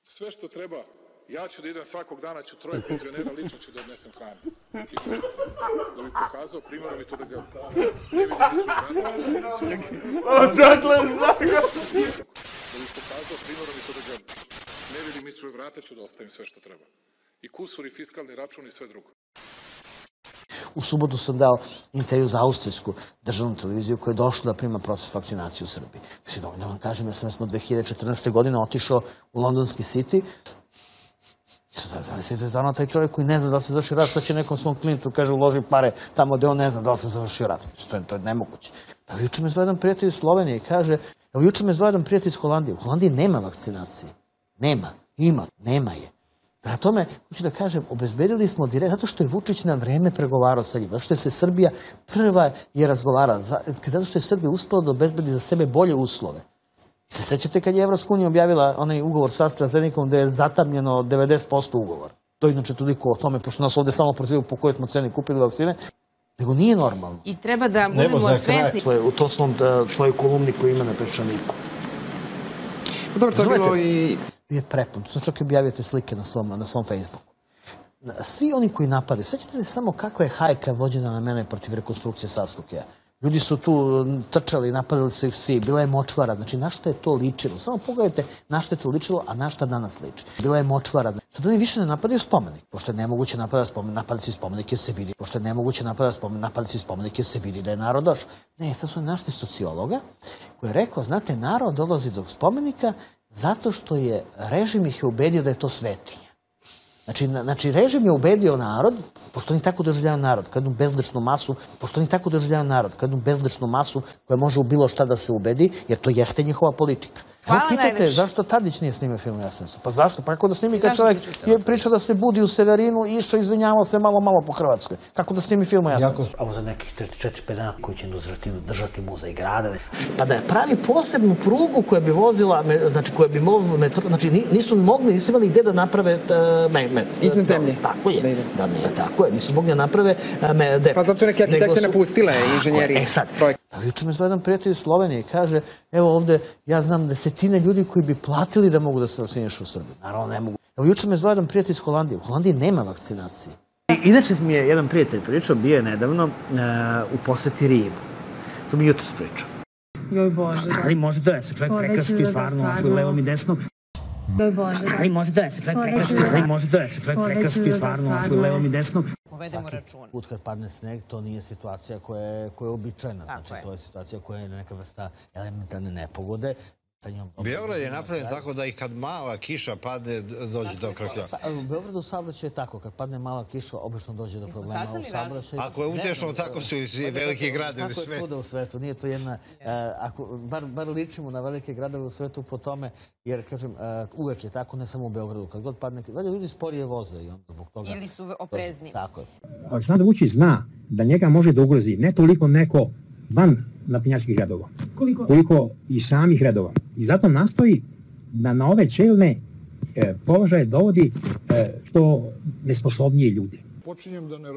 Sve što treba, ja ću da idem svakog dana, ću 3 penzionera, lično ću da odnesem hranu. I sve što treba. Da bih pokazao primjerom i to da ga ne vidim ispred vrata, ću da ostavim sve što treba. I kusur, i fiskalni račun, i sve drugo. U subotu sam dao intervju za austrijsku državnu televiziju koja je došla da prima proces vakcinacije u Srbiji. Mislim, da vam kažem, ja sam 2014. godine otišao u londonski City. Zamislite, stvarno taj čovjek koji ne zna da li se završio rat, sad će nekom svom klijentu, kaže, uloži pare tamo gde on ne zna da li se završio rat. To je nemoguće. Evo, juče me zvao jedan prijatelj iz Slovenije i kaže, evo, juče me zvao jedan prijatelj iz Holandije. U Holandiji nema vakcinacije. Nema. Nema je. Prema tome, hoću da kažem, obezbedili smo zato što je Vučić na vreme pregovarao sa njima, zato što je se Srbija prva je razgovarala, zato što je Srbija uspela da obezbedi za sebe bolje uslove. Se sećate kad je Evropska unija objavila onaj ugovor sa AstraZenecom gde je zatamnjeno 90% ugovora. To je inače toliko o tome, pošto nas ovde stalno prozivaju po kojoj smo ceni kupili vakcine, nego nije normalno. I treba da budemo svesni. U tom svom tvojoj kolumni koju ima na Peščaniku. Dobro, to je bilo i... Bio je prepun, to čak i objavljate slike na svom Facebooku. Svi oni koji napadaju, sećate se samo kako je hajka vođena na mene protiv rekonstrukcije Savskog keja. Ljudi su tu trčali, napadali su ih svi, bila je močvara, znači na šta je to ličilo? Samo pogledajte na šta je to ličilo, a na šta danas liči. Bila je močvara. Sad oni više ne napadaju spomenik, pošto je nemoguće napadati su spomenik jer se vidi. Pošto je nemoguće napadati su spomenik jer se vidi da je narod došao. Ne, sad su našli sociologa koji je rekao, znate, narod dolazi do spomenika zato što je režim ih je ubedio da je to svetinja. Znači, režim je ubedio narod, pošto oni tako doživljavaju narod, kao jednu bezličnu masu koja može u bilo šta da se ubedi, jer to jeste njihova politika. Evo, pitajte, zašto Tadić nije snimio film o Jasenovcu? Pa zašto? Pa kako da snimi kad čovjek je pričao da se budi u Severinu i išao izvinjavao se malo po Hrvatskoj? Kako da snimi film o Jasenovcu? Ovo za nekih 34-5 dana koji će držati muzej grada. Pa da pravi posebnu prugu koja bi vozila, znači koja bi nisu mogli, nisu imali gde da naprave iznad zemlje. Tako je. Da, nije tako je. Nisu mogli da naprave... Pa zato su neke arhitekte napustile, inženjeri. E sad, juče me zvao jedan prijatelj iz Slovenije i kaže, evo ovde, ja znam desetine ljudi koji bi platili da mogu da se vakcinišu u Srbiji. Naravno, ne mogu. Evo, juče me zvao jedan prijatelj iz Holandije. U Holandiji nema vakcinacije. Inače mi je jedan prijatelj pričao, bio je nedavno u poseti Rimu. To mi jutros pričao. Joj Bože. Ali može da se čovjek prekrsti stvarno levom i desnom. Joj Bože. Ali može da se čovjek prekrsti stvarno levom i desnom. Povedemo računa. Put kad padne sneg, to nije situacija koja je običajna. Znači, to je situacija koja je neka vrsta elementarne nepogode. Beograd je napravljen tako da i kad mala kiša padne, dođe do kraklja. U Beogradu saobraćaj je tako. Kad padne mala kiša, obično dođe do problema u saobraćaju. Ako je utešno, tako su i svi veliki gradovi u svetu. Tako je svuda u svetu. Nije to jedna... Bar ličimo na velike gradove u svetu po tome, jer, kažem, uvek je tako, ne samo u Beogradu. Kad god padne... Valjda ljudi sporije voze i onda zbog toga... Ili su oprezni. Tako je. Aleksandar Vučić zna da njega može da ugrozi ne toliko neko van naprednjačkih redova, koliko i samih redova. I zato nastoji da na ove čelne položaje dovodi što nesposobnije ljude. Počinjem da ne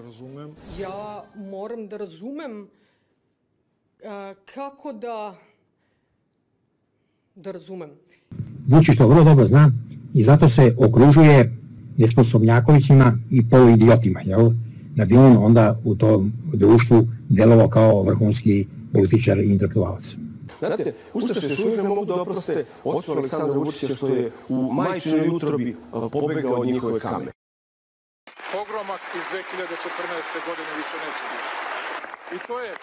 razumem. Ja moram da razumem kako da razumem. Vučić to vrlo dobro zna i zato se okružuje nesposobnjakovićima i poluidiotima, jel? Da bi on onda u tom društvu delovao kao vrhunski političar i intelektualac. Znate, Ustaše još uvijek ne mogu da oproste ocu Aleksandra Vučića što je u majčinoj utrobi pobegao od njihove kame. Pogromak iz 2014. godine više neće biti. I to je...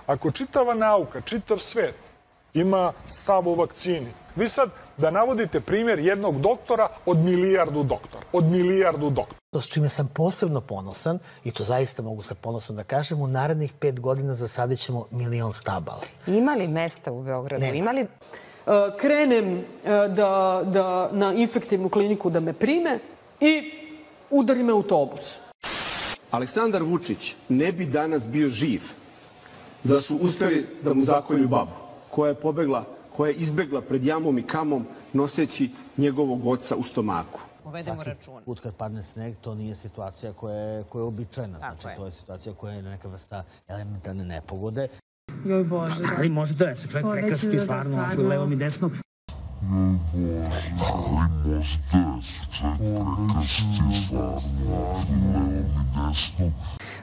Ako čitava nauka, čitav svet ima stav o vakcini, vi sad da navodite primjer jednog doktora od milijardu doktora. To s čime sam posebno ponosan, i to zaista mogu sa ponosom da kažem, u narednih 5 godina zasadit ćemo 1.000.000 stabala. Ima li mesta u Beogradu? Ne. Krenem na infektivnu kliniku da me prime i udari me autobus. Aleksandar Vučić ne bi danas bio živ da su uspeli da mu zakolju babu, koja je pobegla, koja je izbegla pred jamom i kamom noseći njegovog oca u stomaku. Povedemo računa. Put kad padne sneg, to nije situacija koja je običajna. Znači, to je situacija koja je neka vrsta elementarne nepogode. Joj Bože. Ali može da se čovjek prekrsti stvarno levom i desnom.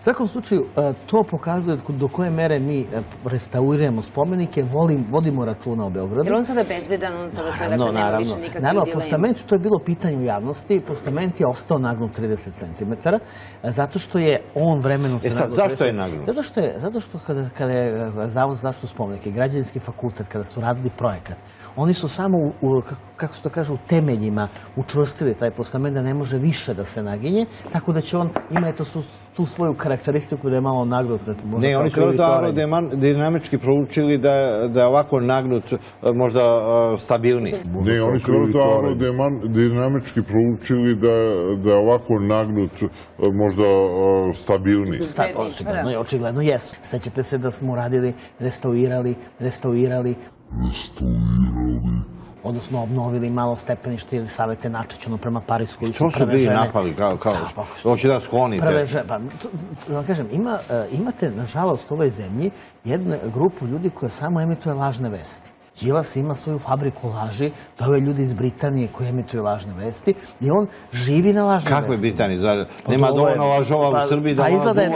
U svakom slučaju, to pokazuje do koje mere mi restauriramo spomenike, vodimo računa o Beogradu. Jer on sada bezbedan, on sada sve, dakle, nema više nikakve dileme. Naravno, postament, to je bilo pitanje u javnosti, postament je ostao nagnut 30 cm, zato što je on vremenom se nagnut. Zašto je nagnut? Zato što kada je Zavod za zaštitu spomenika, Građevinski fakultet, kada su radili projekat, oni su samo kako se to kaže, u temeljima učvrstili taj postament da ne može više da se naginje, tako da će on, ima tu svoju karakteristiku da je malo nagnut. Ne, oni su aerodinamički proučili da je ovako nagnut možda stabilniji. Ne, oni su aerodinamički proučili da je ovako nagnut možda stabilniji. Očigledno jesu. Sećate se da smo radili, restaurirali, odnosno obnovili malo stepenište ili Savete Načić, ono prema Parisku. Što su bili napali? Hoće da sklonite? Da kažem, imate, nažalost, u ovoj zemlji jednu grupu ljudi koja samo emituje lažne vesti. Đilas ima svoju fabriku laži, dove ljudi iz Britanije koji emituju lažne vesti i on živi na lažne vesti. Kako je Britanija? Nema dovoljno lažova u Srbiji da izgleda da je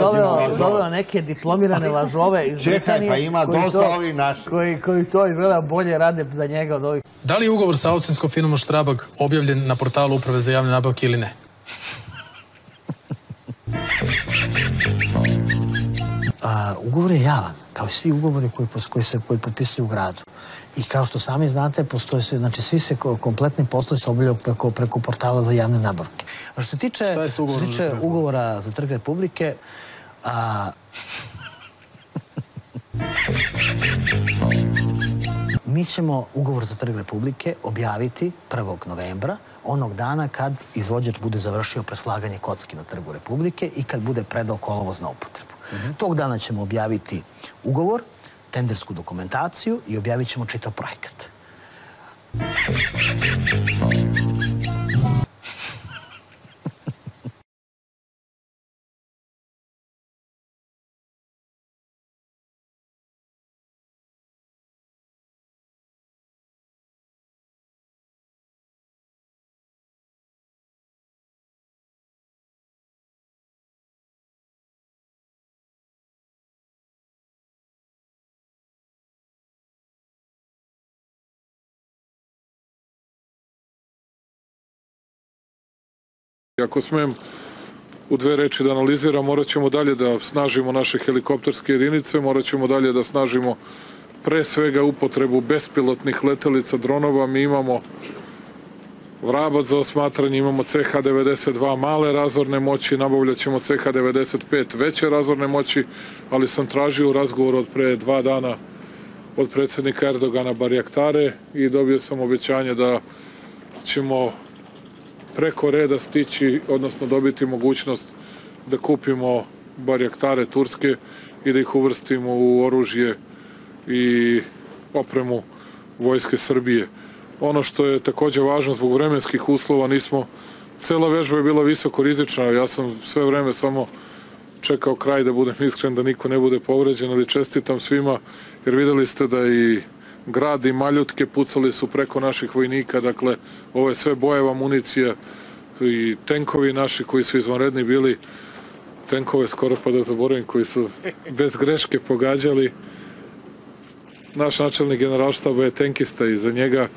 doveo neke diplomirane lažove iz Britanije. Čekaj, pa ima dosta ovih naših. Koji to izgleda bolje rade za njega od ovih. Da li je ugovor sa austrijskom firmom Strabag objavljen na portalu Uprave za javne nabavke ili ne? Ugovor je javan, kao i svi ugovori koji potpisuju u gradu. I kao što sami znate, znači svi se kompletni poslovi se obavljaju preko portala za javne nabavke. A što se tiče ugovora za Trg Republike, mi ćemo ugovor za Trg Republike objaviti 1. novembra, onog dana kad izvođač bude završio preslaganje kocki na Trgu Republike i kad bude predao kolovoz na upotrebu. Tog dana ćemo objaviti ugovor, tendersku dokumentaciju i objavit ćemo čitav projekat. Ako smem u dve reči da analiziram, morat ćemo dalje da snažimo naše helikopterske jedinice, morat ćemo dalje da snažimo pre svega upotrebu bespilotnih letelica dronova. Mi imamo vrabac za osmatranje, imamo CH-92 male razorne moći, nabavljat ćemo CH-95 veće razorne moći, ali sam tražio u razgovoru od pre 2 dana od predsjednika Erdogana barjaktare i dobio sam obećanje da ćemo preko reda stići, odnosno dobiti mogućnost da kupimo barjaktare turske i da ih uvrstimo u oružje i opremu Vojske Srbije. Ono što je također važno zbog vremenskih uslova, cela vežba je bila visoko rizična, ja sam sve vreme samo čekao kraj, da budem iskren, da niko ne bude povređen, ali čestitam svima, jer videli ste da i grad i maljutke pucali su preko naših vojnika, dakle, ovo je sve bojeva municija i tenkovi naši koji su izvanredni bili, tenkove skoro pa da zaboravim, koji su bez greške pogađali. Naš načelnik generalštaba je tenkista i za njega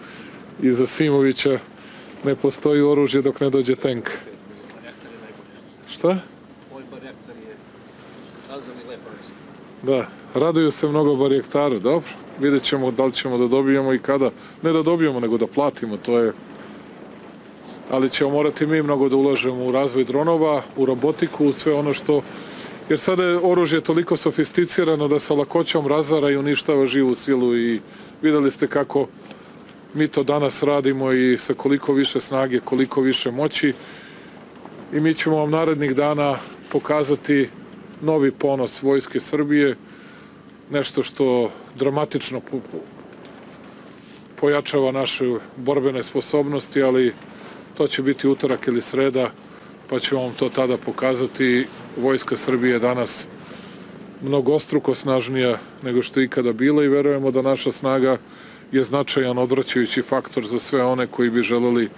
i za Simovića ne postoji oružje dok ne dođe tenk. Šta? Da, raduju se mnogo barjaktaru, dobro. Vidjet ćemo da li ćemo da dobijemo i kada. Ne da dobijemo, nego da platimo, to je. Ali ćemo morati mi mnogo da ulažemo u razvoj dronova, u robotiku, u sve ono što. Jer sada je oružje toliko sofisticirano da sa lakoćom razara i uništava živu silu i videli ste kako mi to danas radimo i sa koliko više snage, koliko više moći. I mi ćemo vam narednih dana pokazati novi ponos Vojske Srbije, nešto što dramatično pojačava naše borbene sposobnosti, ali to će biti utorak ili sreda, pa ćemo vam to tada pokazati. Vojska Srbije je danas mnogostruko snažnija nego što je ikada bila i verujemo da naša snaga je značajan odvraćajući faktor za sve one koji bi želeli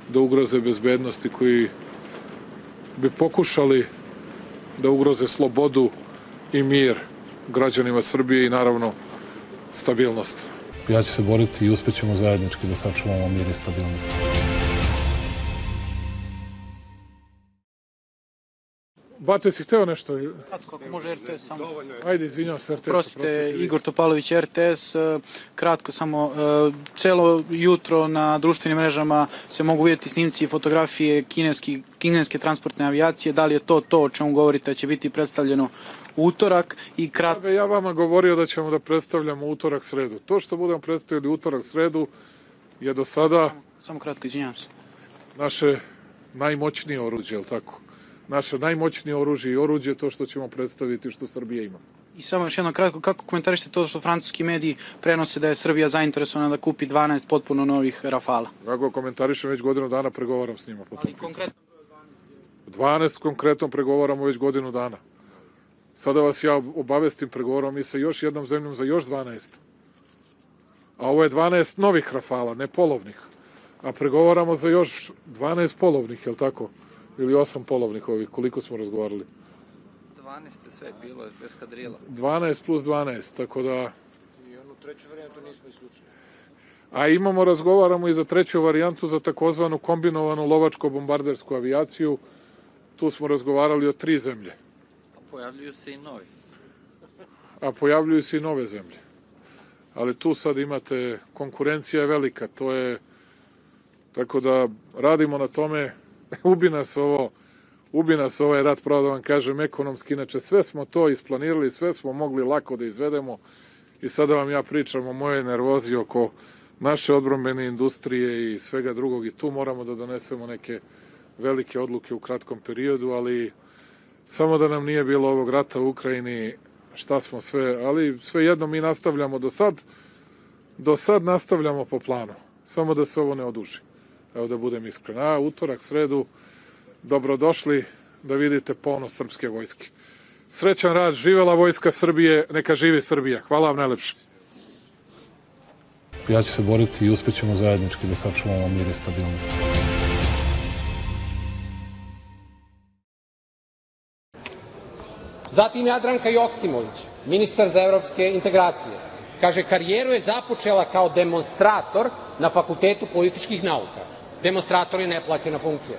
da ugroze bezbednost i koji bi pokušali da ugroze slobodu i mir građanima Srbije i naravno stabilnost. Ja ću se boriti i uspećemo zajednički da sačuvamo mir i stabilnost. Bate, si hteo nešto? Kratko, ako može RTS samo. Ajde, izvinjam se, RTS. Prostite, Igor Topalović, RTS. Kratko, samo, celo jutro na društvenim mrežama se mogu vidjeti snimci i fotografije kineske transportne avijacije. Da li je to o čemu govorite da će biti predstavljeno utorak i kratko... Ja vama govorio da ćemo da predstavljamo utorak, sredu. To što budemo predstavili utorak, sredu je do sada... Samo kratko, izvinjam se. Naše najmoćnije oruđe, je li tako? Naše najmoćnije oružje i oruđe to što ćemo predstaviti što Srbija ima. I samo još jedno kratko, kako komentarište to što francuski mediji prenose da je Srbija zainteresovana da kupi 12 potpuno novih Rafala? Kako komentarišem, već godinu dana pregovaram s njima. Ali konkretno? 12 konkretno pregovaramo već godinu dana. Sada vas ja obavestim, pregovaram mi sa još jednom zemljom za još 12. A ovo je 12 novih Rafala, ne polovnih. A pregovaramo za još 12 polovnih, je li tako? Ili 8 polovnih ovih, koliko smo razgovarali? 12 je sve bilo, bez kadrila. 12 plus 12, tako da... I onu treću varijantu nismo isključili. A razgovaramo i za treću varijantu, za takozvanu kombinovanu lovačko-bombardersku avijaciju. Tu smo razgovarali o 3 zemlje. A pojavljuju se i novi. A pojavljuju se i nove zemlje. Ali tu sad imate, konkurencija je velika, to je... Tako da radimo na tome, ubi nas ovaj rat, pravo da vam kažem, ekonomski. Inače, sve smo to isplanirali, sve smo mogli lako da izvedemo i sada vam ja pričam o mojoj nervozi oko naše odbrambene industrije i svega drugog i tu moramo da donesemo neke velike odluke u kratkom periodu, ali samo da nam nije bilo ovog rata u Ukrajini, šta smo sve, ali svejedno mi nastavljamo do sad nastavljamo po planu, samo da se ovo ne oduži. Evo da budem iskren. A utorak, sredu, dobrodošli da vidite ponos srpske vojske. Srećan rad, živela vojska Srbije, neka živi Srbija. Hvala vam najlepše. Ja ću se boriti i uspećemo zajednički da sačuvamo mir i stabilnost. Zatim Jadranka Joksimović, ministar za evropske integracije. Kaže, karijeru je započela kao demonstrator na Fakultetu političkih nauka. Demonstrator je neplaćena funkcija.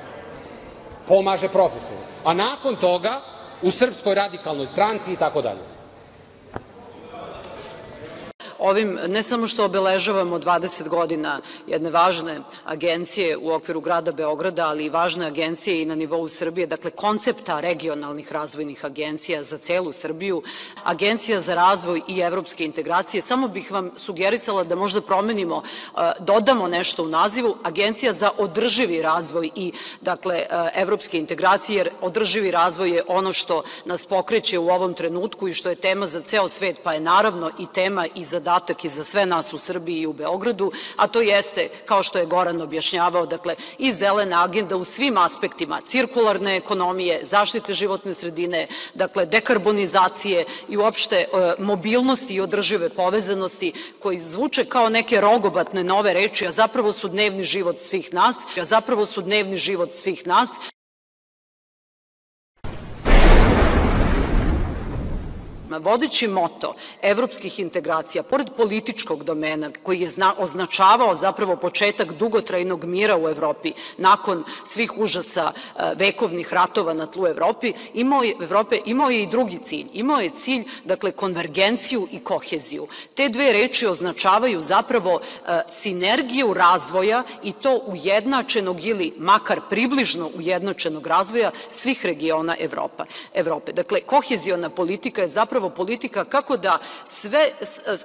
Pomaže profesoru. A nakon toga u Srpskoj radikalnoj stranci i tako dalje. Ovim ne samo što obeležavamo 20 godina jedne važne agencije u okviru grada Beograda, ali i važne agencije i na nivou Srbije, dakle koncepta regionalnih razvojnih agencija za celu Srbiju, Agencija za razvoj i evropske integracije. Samo bih vam sugerisala da možda promenimo, dodamo nešto u nazivu, Agencija za održivi razvoj i dakle evropske integracije, jer održivi razvoj je ono što nas pokreće u ovom trenutku i što je tema za ceo svet, pa je naravno i tema i zadatak i za sve nas u Srbiji i u Beogradu, a to jeste, kao što je Goran objašnjavao, dakle i zelena agenda u svim aspektima, cirkularne ekonomije, zaštite životne sredine, dakle dekarbonizacije i uopšte mobilnosti i održive povezanosti, koji zvuče kao neke rogobatne nove reči, a zapravo su dnevni život svih nas. Vodeći moto evropskih integracija, pored političkog domena koji je označavao zapravo početak dugotrajnog mira u Evropi nakon svih užasa vekovnih ratova na tlu Evrope, imao je i drugi cilj. Imao je cilj, dakle, konvergenciju i koheziju. Te dve reči označavaju zapravo sinergiju razvoja i to ujednačenog ili makar približno ujednačenog razvoja svih regiona Evrope. Dakle, koheziona politika je zapravo politika kako da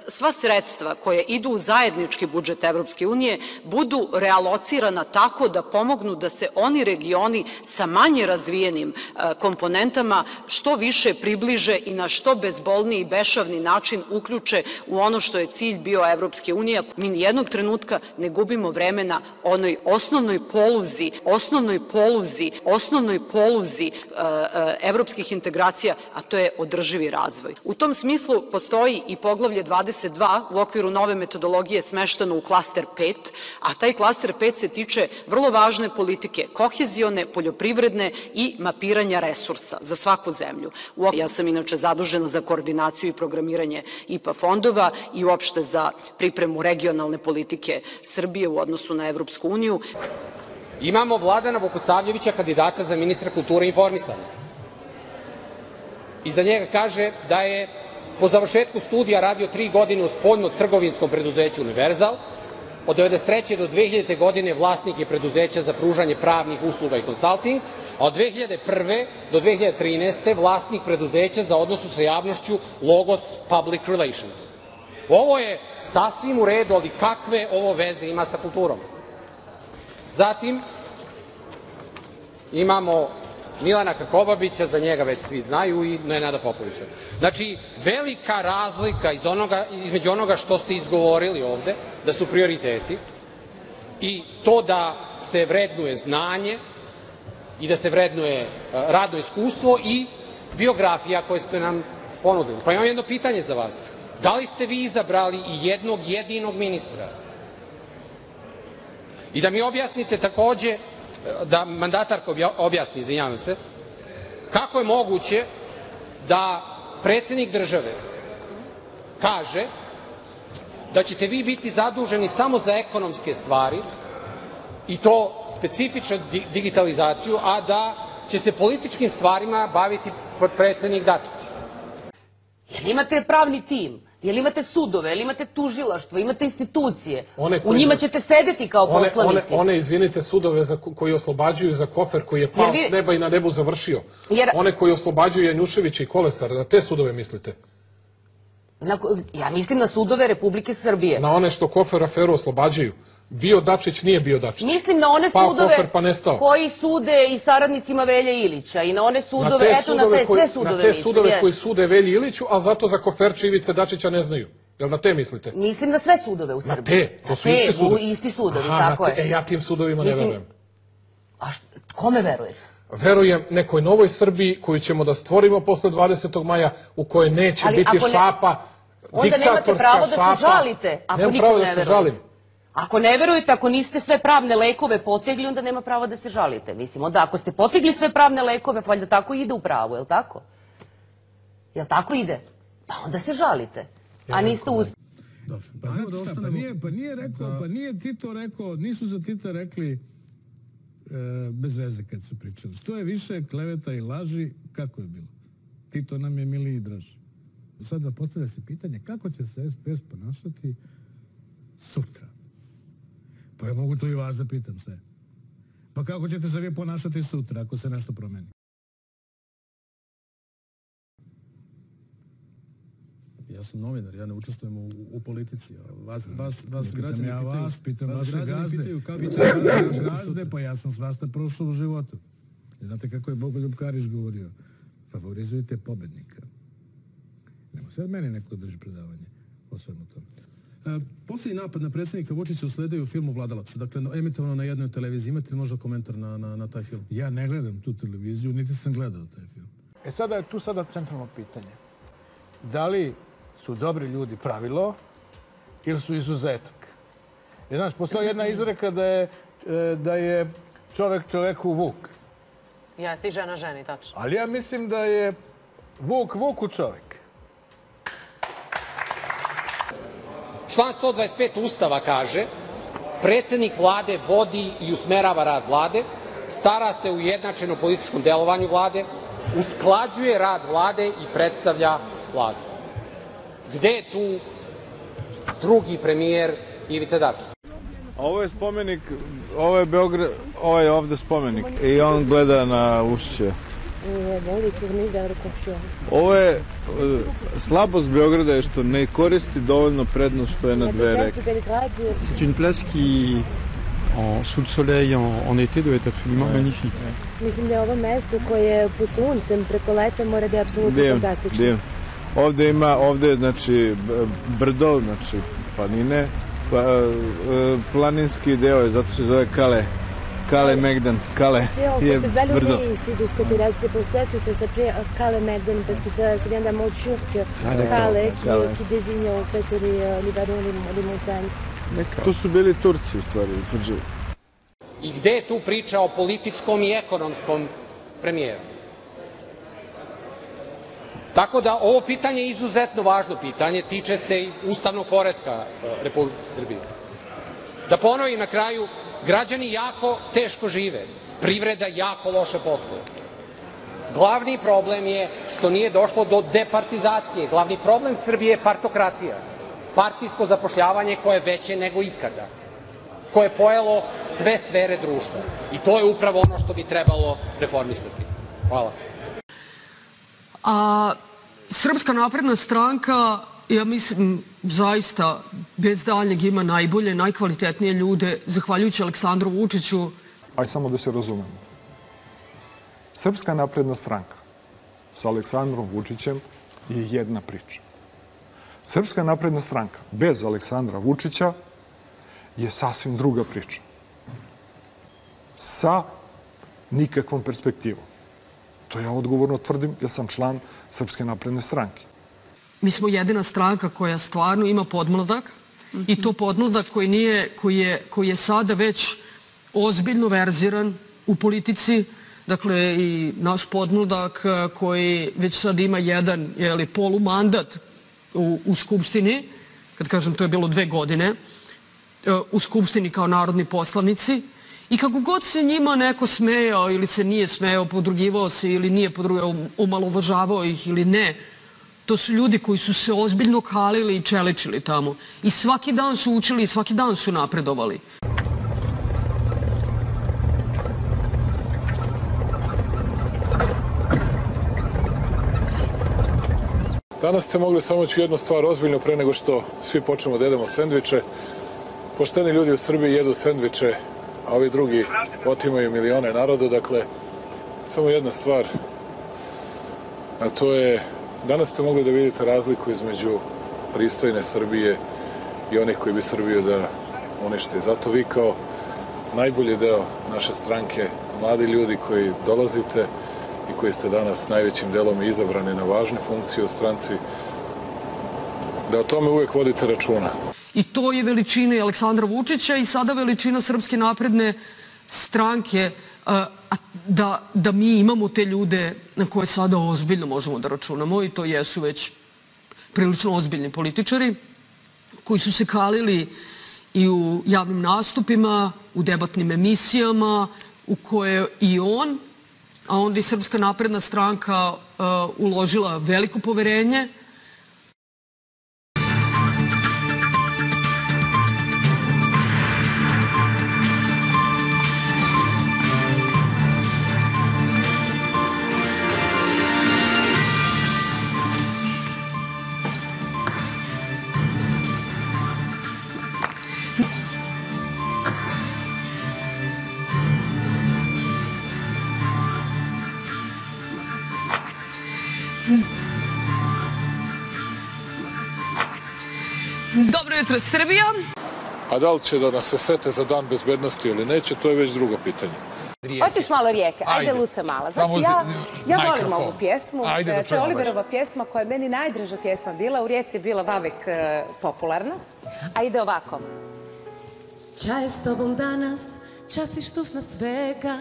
sva sredstva koje idu u zajednički budžet Evropske unije budu realocirana tako da pomognu da se oni regioni sa manje razvijenim komponentama što više približe i na što bezbolniji i bešavni način uključe u ono što je cilj bio Evropske unije. Mi nijednog trenutka ne gubimo vremena onoj osnovnoj poluzi evropskih integracija, a to je održivi razvoj. U tom smislu postoji i poglavlje 22 u okviru nove metodologije smešteno u klaster 5, a taj klaster 5 se tiče vrlo važne politike, kohezione, poljoprivredne i mapiranja resursa za svaku zemlju. Ja sam inače zadužena za koordinaciju i programiranje IPA fondova i uopšte za pripremu regionalne politike Srbije u odnosu na Evropsku uniju. Imamo Vladana Vukosavljevića, kandidata za ministra kulture i informisanja. i za njega kaže da je po završetku studija radio 3 godine u spoljno-trgovinskom preduzeću Univerzal, od 1993. do 2000. godine vlasnik je preduzeća za pružanje pravnih usluga i konsalting, a od 2001. do 2013. vlasnik preduzeća za odnosu sa javnošću Logos Public Relations. Ovo je sasvim u redu, ali kakve ovo veze ima sa kulturom? Zatim, imamo Milana Krkobabića, za njega već svi znaju, i Nenada Popovića. Znači, velika razlika između onoga što ste izgovorili ovde, da su prioriteti, i to da se vrednuje znanje i da se vrednuje radno iskustvo i biografija koje ste nam ponudili. Pa imam jedno pitanje za vas. Da li ste vi izabrali i jednog jedinog ministra? I da mi objasnite takođe, da mandatarka objasni, izvinjavam se, kako je moguće da predsednik države kaže da ćete vi biti zaduženi samo za ekonomske stvari i to specifično digitalizaciju, a da će se političkim stvarima baviti predsednik Dačić? Jel imate pravni tim? Jel imate sudove? Jel imate tužilaštvo? Imate institucije? U njima ćete sedeti kao poslanici. One, izvinite, sudove koji oslobađaju za kofer koji je pao s neba i na nebu završio. One koji oslobađaju Janjuševića i Kolesara, na te sudove mislite? Ja mislim na sudove Republike Srbije. Na one što kofer aferu oslobađaju. Bio Dačić, nije bio Dačić. Mislim na one sudove koji sude i saradnicima Velje Ilića i na one sudove, eto na te sve sudove. Na te sudove koji sude Velji Iliću, a zato za koferče Ivice Dačića ne znaju. Jel na te mislite? Mislim na sve sudove u Srbiji. Na te? To su isti sudovi. Isti sudovi, tako je. Ja tim sudovima ne verujem. A kome verujete? Verujem nekoj novoj Srbiji koju ćemo da stvorimo posle 20. maja, u kojoj neće biti šapa, diktatorska šapa. Nemam pravo da se žalim. Ako ne verujete, ako niste sve pravne lekove potegli, onda nema pravo da se žalite. Mislim, onda ako ste potegli sve pravne lekove, valjda tako ide u pravu, je li tako? Je li tako ide? Pa onda se žalite, a niste uspeli. Pa nije Tito rekao, nisu za Tita rekli bez veze kad su pričali. Što je više kleveta i laži, kako je bilo? Tito nam je miliji i draži. Sada postavlja se pitanje kako će se SPS ponašati sutra. Pa ja mogu to i vas da pitam sve. Pa kako ćete se vi ponašati sutra ako se nešto promeni? Ja sam novinar, ja ne učestvujem u politici. Vas građani pitaju kako će se gazde, pa ja sam svašta prošao u životu. Znate kako je Bogoljub Karić govorio? Favorizujte pobednika. Nemo sad meni neko drži predavanje o svemu tome. Posljednji napad na predsjednika Vučića usledio u filmu Vladalac. Dakle, emitovano na jednoj televiziji. Imate li možda komentar na taj film? Ja ne gledam tu televiziju, niti sam gledao taj film. Sada je tu centralno pitanje. Da li su dobri ljudi pravilo ili su izuzetak? Znaš, postoji jedna izreka da je čovek čoveku vuk. Jeste i žena ženi, tačno. Ali ja mislim da je vuk vuku čovek. Član 125 Ustava kaže: predsednik vlade vodi i usmerava rad vlade, stara se o ujednačenom političkom delovanju vlade, usklađuje rad vlade i predstavlja vladu. Gde je tu drugi premijer Ivica Dačić? Ovo je spomenik, ovo je ovde spomenik i on gleda na Vučića. Ovo je slabost Beograda je što ne koristi dovoljno prednost što je na dve reke. C'est une place qui, sous le soleil en été, doit être absolument magnifique. Mislim da je ovo mesto koje pod suncem preko leta mora da je apsolutno fantastično. Divno. Ovde je, znači, brdo, znači, planine, planinski deo je, zato se zove Kale Megdan, Kale je brdo. Ici, de ce côté-là, c'est pour ça que ça s'appelait Kale Megdan, parce que ça vient d'un mot turc, Kale, qui désigne en fait les vallons, les montagnes. To su bili Turci, u stvari, utvrđivi. I gde je tu priča o političkom i ekonomskom premijeru? Tako da ovo pitanje je izuzetno važno pitanje, tiče se i ustavnog poretka Republike Srbije. Da ponovim na kraju, građani jako teško žive, privreda jako loše posluje. Glavni problem je što nije došlo do departizacije. Glavni problem Srbije je partokratija. Partijsko zapošljavanje koje je veće nego ikada, koje je pojelo sve sfere društva. I to je upravo ono što bi trebalo reformisati. Hvala. A Srpska napredna stranka, ja mislim, zaista bez daljnjeg ima najbolje, najkvalitetnije ljude, zahvaljujući Aleksandru Vučiću. Aj samo da se razumemo. Srpska napredna stranka sa Aleksandrom Vučićem je jedna priča. Srpska napredna stranka bez Aleksandra Vučića je sasvim druga priča. Sa nikakvom perspektivom. To ja odgovorno tvrdim jer sam član Srpske napredne stranke. Mi smo jedina stranka koja stvarno ima podmladak i to podmladak koji je sada već ozbiljno verziran u politici. Dakle, i naš podmladak koji već sad ima jedan polumandat u Skupštini, kad kažem to je bilo 2 godine, u Skupštini kao narodni poslanici. I kako god se njima neko smejao ili se nije smejao, podrugivao se ili nije omalovažavao ih ili ne, to su ljudi koji su se ozbiljno kalili i čeličili tamo. I svaki dan su učili i svaki dan su napredovali. Danas ste mogli samo ću jednu stvar ozbiljno pre nego što svi počnemo da jedemo sendviče. Pošteni ljudi u Srbiji jedu sendviče, a ovi drugi otimaju milione narodu. Dakle, samo jedna stvar, a to je, danas ste mogli da vidite razliku između pristojne Srbije i onih koji bi Srbiju da unište. Zato vi kao najbolji deo naše stranke, mladi ljudi koji dolazite i koji ste danas najvećim delom izabrani na važne funkcije u stranci, da o tome uvek vodite računa. I to je veličina i Aleksandra Vučića i sada veličina Srpske napredne stranke, da mi imamo te ljude na koje sada ozbiljno možemo da računamo i to jesu već prilično ozbiljni političari koji su se kalili i u javnim nastupima, u debatnim emisijama u koje i on, a onda i Srpska napredna stranka uložila veliko poverenje. Dobro jutro, Srbija. A da li će da nas se sete za dan bezbednosti ili neće, to je već drugo pitanje. Hoćeš malo rijeke? Ajde, Luce mala. Znači, ja volim ovu pjesmu. To je Oliverova pjesma koja je meni najdraža pjesma bila. U Rijeci je bila vavek popularna. A ide ovako. Čaj s tobom danas, čas i štufna svega,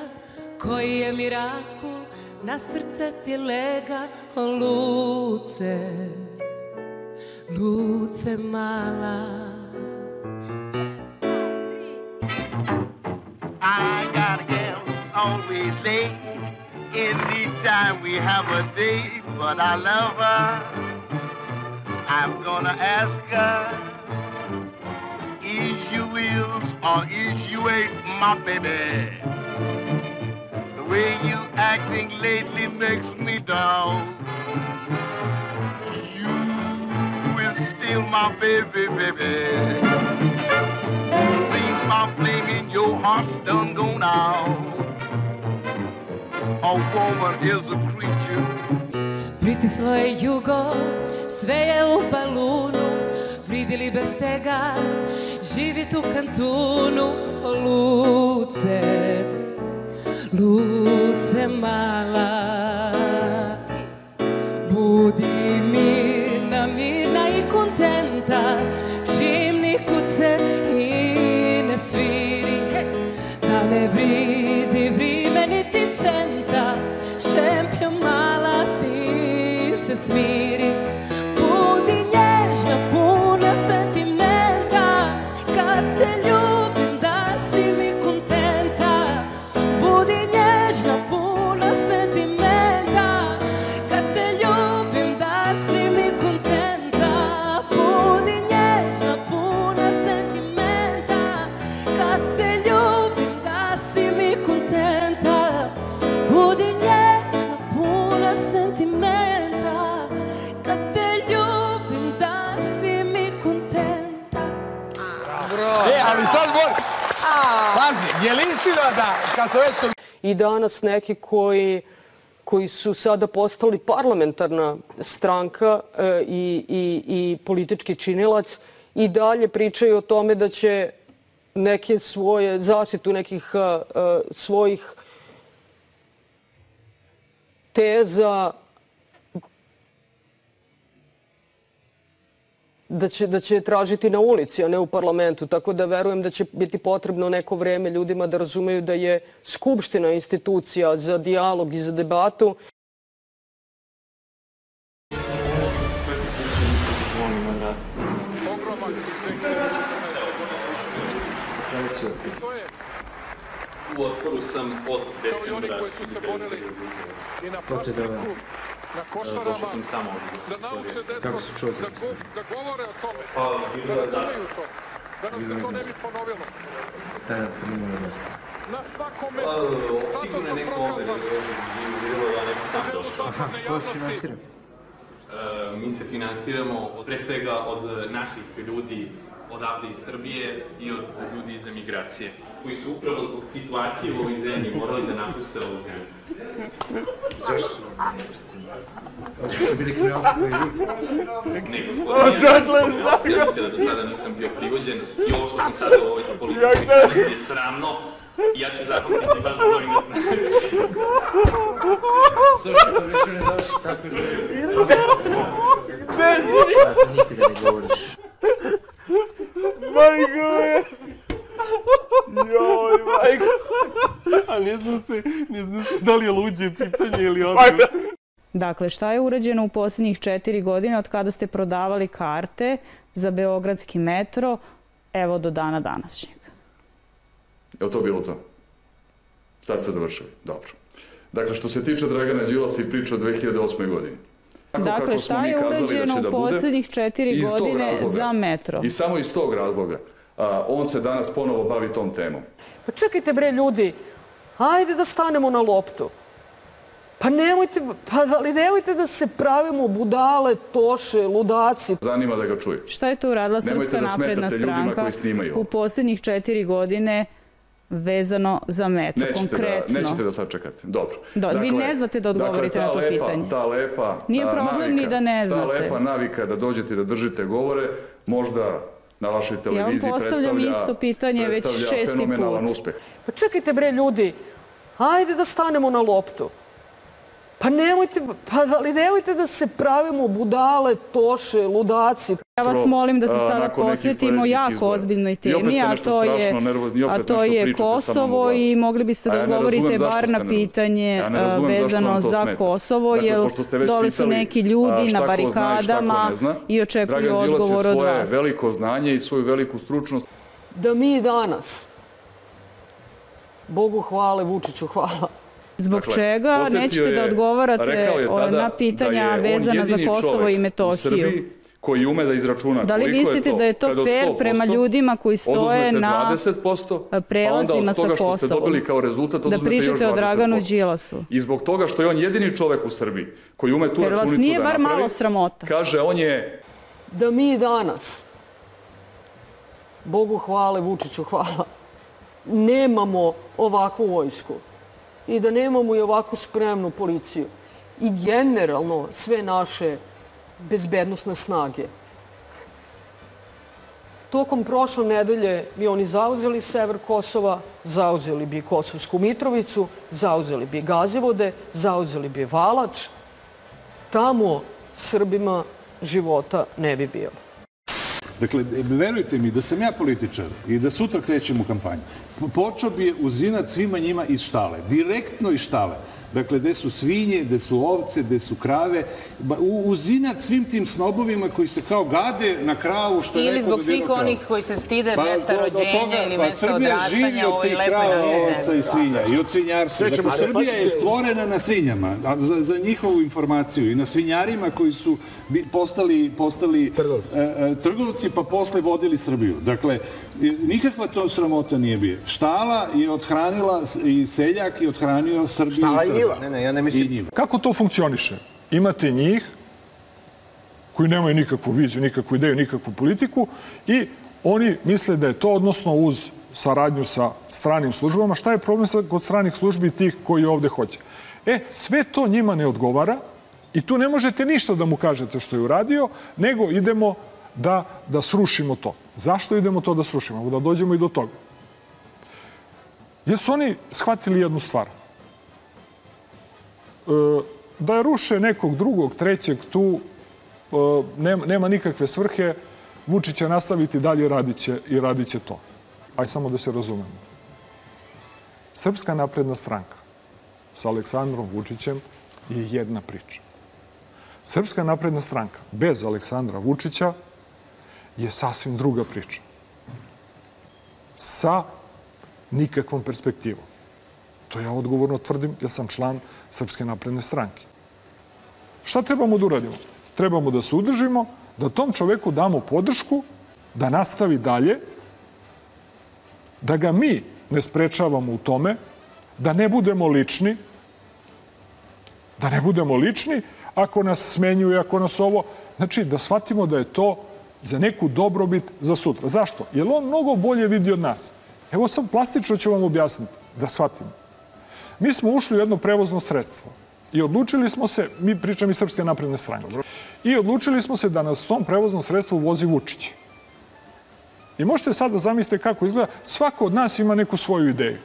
koji je mirakul, na srce ti lega, o Luce, Luce mala. I got a girl always late. Anytime we have a date, but I love her. I'm gonna ask her, is you wills or is you ain't my baby? The way you acting lately makes me down. You is still my baby, baby. My flame in your heart's done gone out. A woman is a creature. Pritislo je jugo, sve je u balunu, vridili bez tega, živit u kantunu, o Luce, Luce mala. Budi mirna i kontenta, čim ni kuce sviri, da ne vridi vrime niti centa, šempio mala ti se smiri. Budi nježna, puna sentimenta, kad te ljubim da si mi kontenta. Budi nježna, puna sentimenta, I danas neki koji su sada postali parlamentarna stranka i politički činilac i dalje pričaju o tome da će neke svoje zaštitu nekih svojih teza da će tražiti na ulici, a ne u parlamentu. Tako da verujem da će biti potrebno neko vreme ljudima da razumeju da je Skupština institucija za dijalog i za debatu. U otporu sam od decembra. Na Košarama, da nauče decu da govore o tome, da razumeju to, da nam se to ne bi ponovilo. Na svakom mestu, zato sam prokazan u delu zapadne javnosti. Mi se finansiramo pre svega od naših ljudi odavde iz Srbije i od ljudi iz emigracije, koji su upravo zbog situacije u ovoj zemlji morali da napuste ovu zemlju. Zašto su vam napuste? Ste bili kriminalci koji vi? Ne, gospodin, ja nikada do sada nisam bio privođen i ovo što sam sada u ovoj političkoj stranci je sramno i ja ću zapamtiti baš broj na način. Zašto što više ne daš takve želje? Nikada ne govoriš. Majko je! Joj, majko! A ne znam se da li je luđe pitanje ili odgovor. Dakle, šta je urađeno u posljednjih 4 godine od kada ste prodavali karte za beogradski metro, evo do dana današnjeg? Je li to bilo to? Sad ste završili. Dobro. Dakle, što se tiče Dragana Đilasa i priče o 2008. godini. Dakle, šta je urađeno u posljednjih 4 godine za metro? I samo iz tog razloga on se danas ponovo bavi tom temom. Pa čekajte bre ljudi, ajde da stanemo na loptu. Pa nemojte da se pravimo budale, toše, ludaci. Zanima da ga čuje. Šta je to uradila Srpska napredna stranka u posljednjih 4 godine vezano za metro, konkretno? Nećete da sad čekate. Dobro. Vi ne znate da odgovorite na to pitanje. Ta lepa nije problem ni da ne znate. Ta lepa navika da dođete da držite govore, možda na vašoj televiziji predstavlja fenomenalan uspeh. Pa čekajte bre ljudi, ajde da stanemo na loptu. Pa nemojte da se pravimo budale, toše, ludaci. Ja vas molim da se sada posvetimo jako ozbiljnoj temi, a to je Kosovo i mogli biste da odgovorite bar na pitanje vezano za Kosovo, jer dole su neki ljudi na barikadama i očekuju odgovor od vas. Dragan Đilas je svoje veliko znanje i svoju veliku stručnost. Da mi danas, Bogu hvale, Vučiću hvala, zbog čega nećete da odgovarate na pitanja vezana za Kosovo i Metohiju? Koji ume da izračuna koliko je to. Da li mislite da je to fair prema ljudima koji stoje na prelazima sa Kosovom? Da pričate o Draganu Đilasu. I zbog toga što je on jedini čovek u Srbiji koji ume tu računicu da napravi. Jer vas nije bar malo sramota? Kaže, on je... Da mi danas, Bogu hvale, Vučiću hvala, nemamo ovakvu vojsku i da nemamo i ovako spremnu policiju i generalno sve naše bezbednosne snage. Tokom prošle nedelje bi oni zauzeli sever Kosova, zauzeli bi Kosovsku Mitrovicu, zauzeli bi Gazivode, zauzeli bi Valač. Tamo Srbima života ne bi bilo. Dakle, verujte mi da sam ja političar i da sutra krećem u kampanju, počeo bi je uzinat svima njima iz štale, direktno iz štale. Dakle, gde su svinje, gde su ovce, gde su krave, uzinat svim tim snobovima koji se kao gade na kravu što je ili zbog svih onih koji se stide mesta rođenja ili mesta odrastanja u ovoj lepoj našoj zemlji. I od svinjarstva. Dakle, Srbija je stvorena na svinjama, za njihovu informaciju, i na svinjarima koji su postali trgovci pa posle vodili Srbiju. Dakle, nikakva to sramota nije bio. Štala je othranila i seljak je othranio Srbiju i Srbiju. Kako to funkcioniše? Imate njih koji nemaju nikakvu viziju, nikakvu ideju, nikakvu politiku i oni misle da je to, odnosno uz saradnju sa stranim službama. Šta je problem kod stranih službi tih koji ovde hoće? Sve to njima ne odgovara i tu ne možete ništa da mu kažete što je uradio, nego idemo da srušimo to. Zašto idemo to da srušimo? Da dođemo i do toga. Jer su oni shvatili jednu stvar. Da ruše nekog drugog, trećeg tu, nema nikakve svrhe, Vučić će nastaviti dalje i radit će to. Aj samo da se razumemo. Srpska napredna stranka sa Aleksandrom Vučićem je jedna priča. Srpska napredna stranka bez Aleksandra Vučića je sasvim druga priča. Sa nikakvom perspektivom. To ja odgovorno tvrdim jer sam član Srpske napredne stranke. Šta trebamo da uradimo? Trebamo da se udržimo, da tom čoveku damo podršku, da nastavi dalje, da ga mi ne sprečavamo u tome, da ne budemo lični, ako nas smenjuje, ako nas ovo... Znači, da shvatimo da je to za neku dobrobit za sutra. Zašto? Jer on mnogo bolje vidi od nas. Evo sam plastično ću vam objasniti, da shvatimo. Mi smo ušli u jedno prevozno sredstvo i odlučili smo se, mi pričam iz Srpske napredne stranke, i odlučili smo se da nas tom prevoznom sredstvu vozi Vučić. I možete sad da zamislite kako izgleda. Svako od nas ima neku svoju ideju.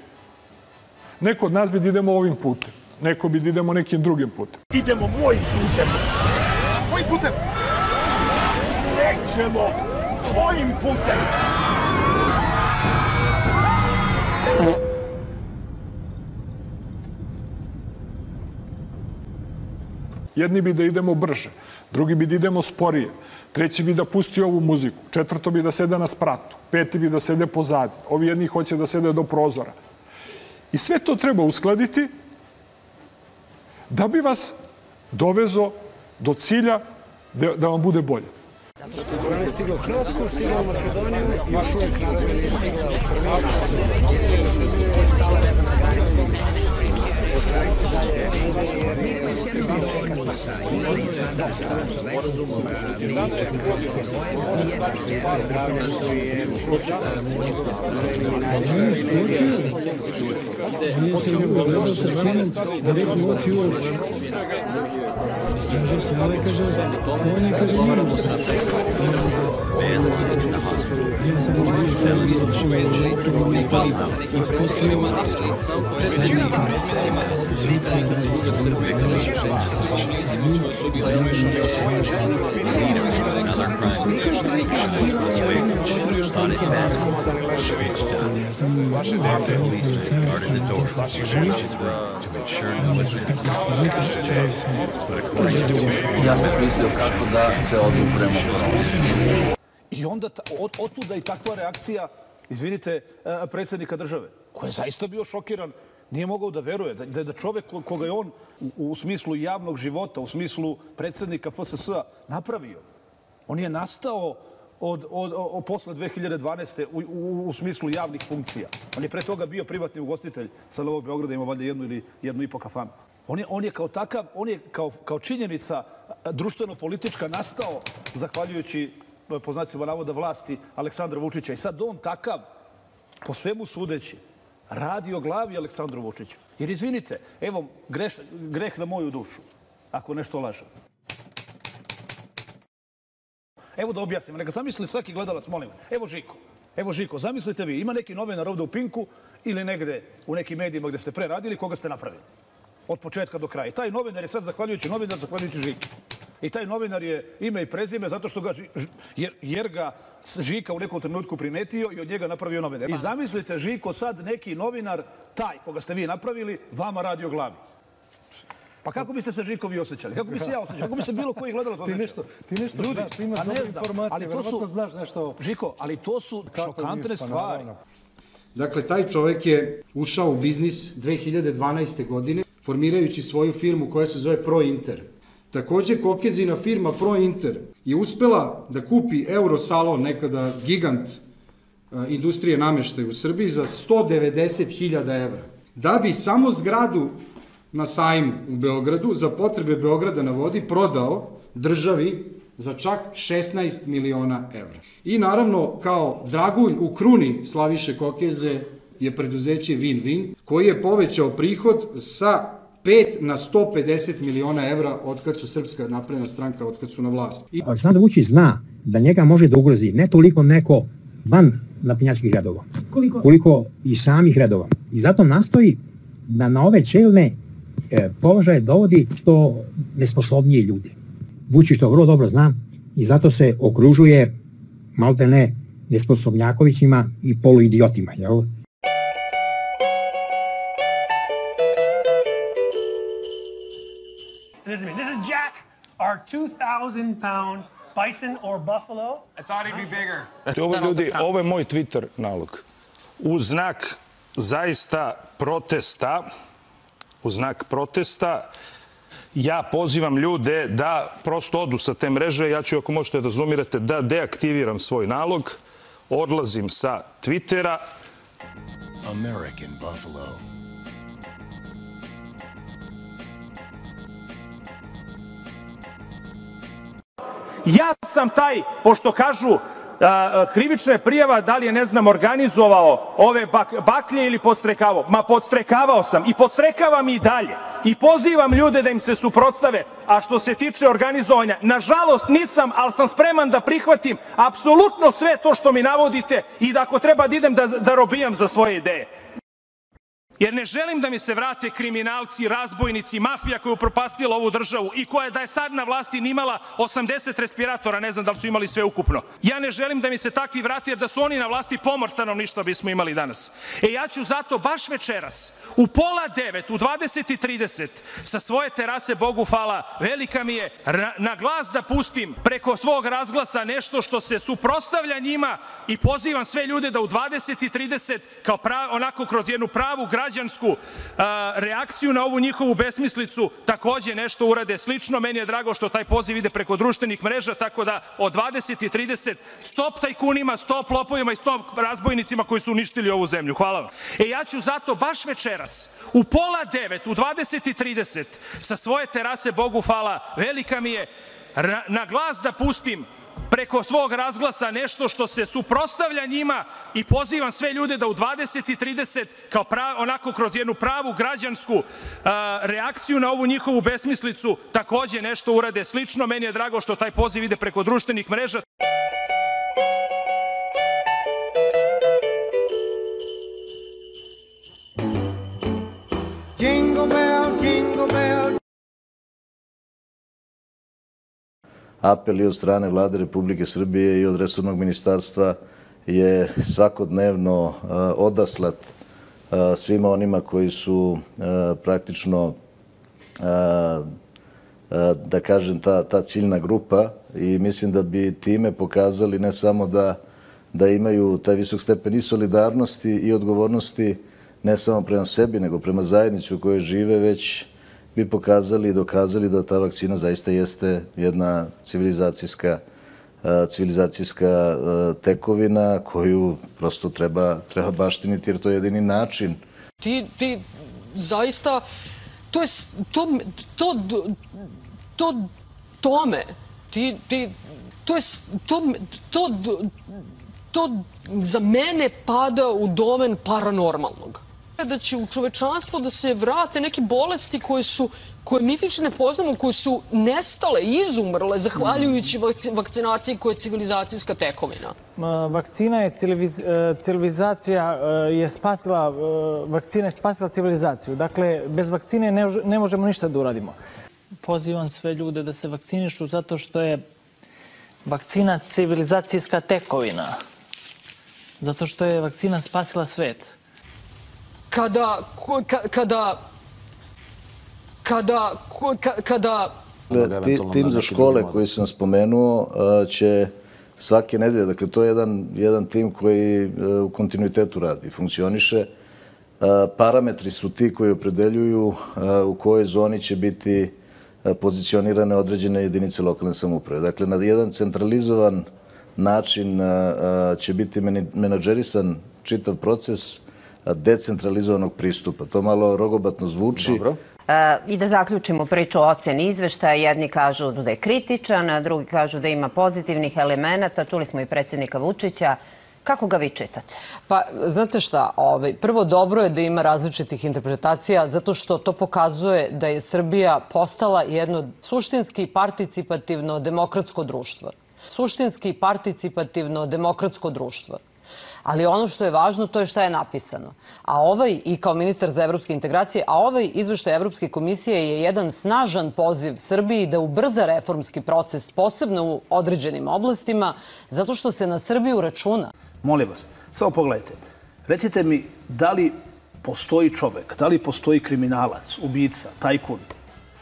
Neko od nas bi da idemo ovim putem. Neko bi da idemo nekim drugim putem. Idemo mojim putem. Mojim putem. Nećemo mojim putem. Jedni bi da idemo brže, drugi bi da idemo sporije, treći bi da pusti ovu muziku, četvrto bi da sede na spratu, peti bi da sede pozadi, ovi jedni hoće da sede do prozora. I sve to treba uskladiti da bi vas dovezo do cilja da vam bude bolje. Zato što je stiglo Hrvatsku, stiglo u Makedoniju, još uvijek Mirimo još jednom dokaz sa imali sada sa čovekom Ja sam mislio kako da se odupremo koronu. I onda otuda i takva reakcija, izvinite, predsjednika države, koji je zaista bio šokiran, nije mogao da veruje da čovek koga je on u smislu javnog života, u smislu predsjednika FSS-a napravio. On je nastao posle 2012. u smislu javnih funkcija. On je pre toga bio privatni ugostitelj sa Novog Beograda, ima valjda jednu ili 1,5 kafanu. On je kao takav, on je kao činjenica društveno-politička nastao zahvaljujući, po znacima navoda, vlasti Aleksandra Vučića. I sad on takav, po svemu sudeći, radi o glavi Aleksandru Vučiću. Jer izvinite, evo, greh na moju dušu, ako nešto lažem. Evo da objasnim, neka zamisli svaki gledalac, molim. Evo Žiko, zamislite vi, ima neki novinar ovde u Pinku ili negde u nekim medijima gde ste pre radili, koga ste napravili. Od početka do kraja. Taj novinar je sad zahvaljujući Žiki. I taj novinar je ime i prezime zato što jer ga Žika u nekom trenutku primetio i od njega napravio novinar. I zamislite, Žiko, sad neki novinar, taj koga ste vi napravili, vama radi o glavi. Pa kako biste se Žiko vi osjećali? Kako bi se ja osjećao? Kako bi se bilo koji gledalac osjećao? Ti nešto znaš, ti imaš dobre informacije, verovatno znaš nešto... Žiko, ali to su šokantne stvari. Dakle, taj čovek je ušao u biznis 2012. godine, formirajući svoju firmu koja se zove ProInter. Takođe, Kokezina firma ProInter je uspela da kupi Eurosalon, nekada gigant industrije nameštaja u Srbiji, za 190.000 evra. Da bi samo zgradu na sajmu u Beogradu za potrebe Beograda na vodi prodao državi za čak 16 miliona evra. I naravno, kao dragulj u kruni Slaviše Kokeze je preduzeće Win-Win, koji je povećao prihod sa 5 na 150 miliona evra otkad su Srpska napredna stranka, otkad su na vlasti. Aleksandar Vučić zna da njega može da ugrozi ne toliko neko van naprednjačkih redova, koliko i samih redova. I zato nastoji da na ove čelne položaje dovodi što nesposobnije ljude. Vučić to vrlo dobro zna i zato se okružuje maltene nesposobnjakovićima i poluidiotima, jel? Listen to me. This is Jack, our 2,000-pound bison or buffalo. I thought he'd be bigger. Ovo ljudi, ovo je moj Twitter nalog. U znak zaista protesta, ja pozivam ljude da prosto odu sa te mreže. Ja ću, ako možete da zoomirate, da deaktiviram svoj nalog. Odlazim sa Twittera. American Buffalo. Ja sam taj, pošto kažu krivična je prijava da li je, ne znam, organizovao ove baklje ili podstrekavao. Ma podstrekavao sam i podstrekavam i dalje. I pozivam ljude da im se suprotstave. A što se tiče organizovanja, nažalost nisam, ali sam spreman da prihvatim apsolutno sve to što mi navodite i da ako treba da idem da robijam za svoje ideje. Jer ne želim da mi se vrate kriminalci, razbojnici, mafija koja je upropastila ovu državu i koja da je sad na vlasti nimala 80 respiratora, ne znam da li su imali sve ukupno. Ja ne želim da mi se takvi vrate, jer da su oni na vlasti, pomor stanovništva bismo imali danas. Ja ću zato baš večeras u 8:30, u 20:30 sa svoje terase, Bogu hvala, velika mi je, na glas da pustim preko svog razglasa nešto što se suprotstavlja njima i pozivam sve ljude da u 20:30 kao onako kroz jednu pravu građansku reakciju na ovu njihovu besmislicu takođe nešto urade slično. Meni je drago što taj poziv ide preko društvenih mreža, tako da od 20:30 stop tajkunima, stop lopovima i stop razbojnicima koji su uništili ovu zemlju. Hvala vam. Ja ću zato baš večeras u 8:30, u 20:30 sa svoje terase, Bogu hvala, velika mi je, na glas da pustim preko svog razglasa nešto što se suprotstavlja njima i pozivam sve ljude da u 20:30 kao onako kroz jednu pravu građansku reakciju na ovu njihovu besmislicu takođe nešto urade slično. Meni je drago što taj poziv ide preko društvenih mreža. Jingle bell, jingle bell. Apel i od strane Vlade Republike Srbije i od resornog ministarstva je svakodnevno odaslat svima onima koji su praktično, da kažem, ta ciljna grupa i mislim da bi time pokazali ne samo da imaju taj visok stepen i solidarnosti i odgovornosti ne samo prema sebi, nego prema zajednici u kojoj žive, već bi pokazali i dokazali da ta vakcina zaista jeste jedna civilizacijska tekovina koju prosto treba baštiniti, jer to je jedini način. Ti zaista, to za mene pada u domen paranormalnog. Da će u čovečanstvo da se vrate neke bolesti koje mi više ne poznamo, koje su nestale, izumrle, zahvaljujući vakcinaciji koja je civilizacijska tekovina. Vakcina je civilizacija, vakcina je spasila civilizaciju. Dakle, bez vakcine ne možemo ništa da uradimo. Pozivam sve ljude da se vakcinišu zato što je vakcina civilizacijska tekovina. Zato što je vakcina spasila svet. Tim za škole koji sam spomenuo će svake nedelje, dakle to je jedan tim koji u kontinuitetu radi, funkcioniše. Parametri su ti koji opredeljuju u kojoj zoni će biti pozicionirane određene jedinice lokalne samouprave. Dakle, na jedan centralizovan način će biti menadžerisan čitav proces decentralizovanog pristupa. To malo rogobatno zvuči, I da zaključimo priču o oceni izveštaja. Jedni kažu da je kritičan, a drugi kažu da ima pozitivnih elemenata. Čuli smo i predsjednika Vučića. Kako ga vi čitate? Pa, znate šta, prvo dobro je da ima različitih interpretacija zato što to pokazuje da je Srbija postala jedno suštinski participativno demokratsko društvo. Suštinski participativno demokratsko društvo. Ali ono što je važno, to je šta je napisano. A i kao ministar za evropske integracije, a ovaj izveštaj Evropske komisije je jedan snažan poziv Srbiji da ubrza reformski proces, posebno u određenim oblastima, zato što se na Srbiju računa. Molim vas, samo pogledajte. Recite mi, da li postoji čovek, da li postoji kriminalac, ubica, tajkun,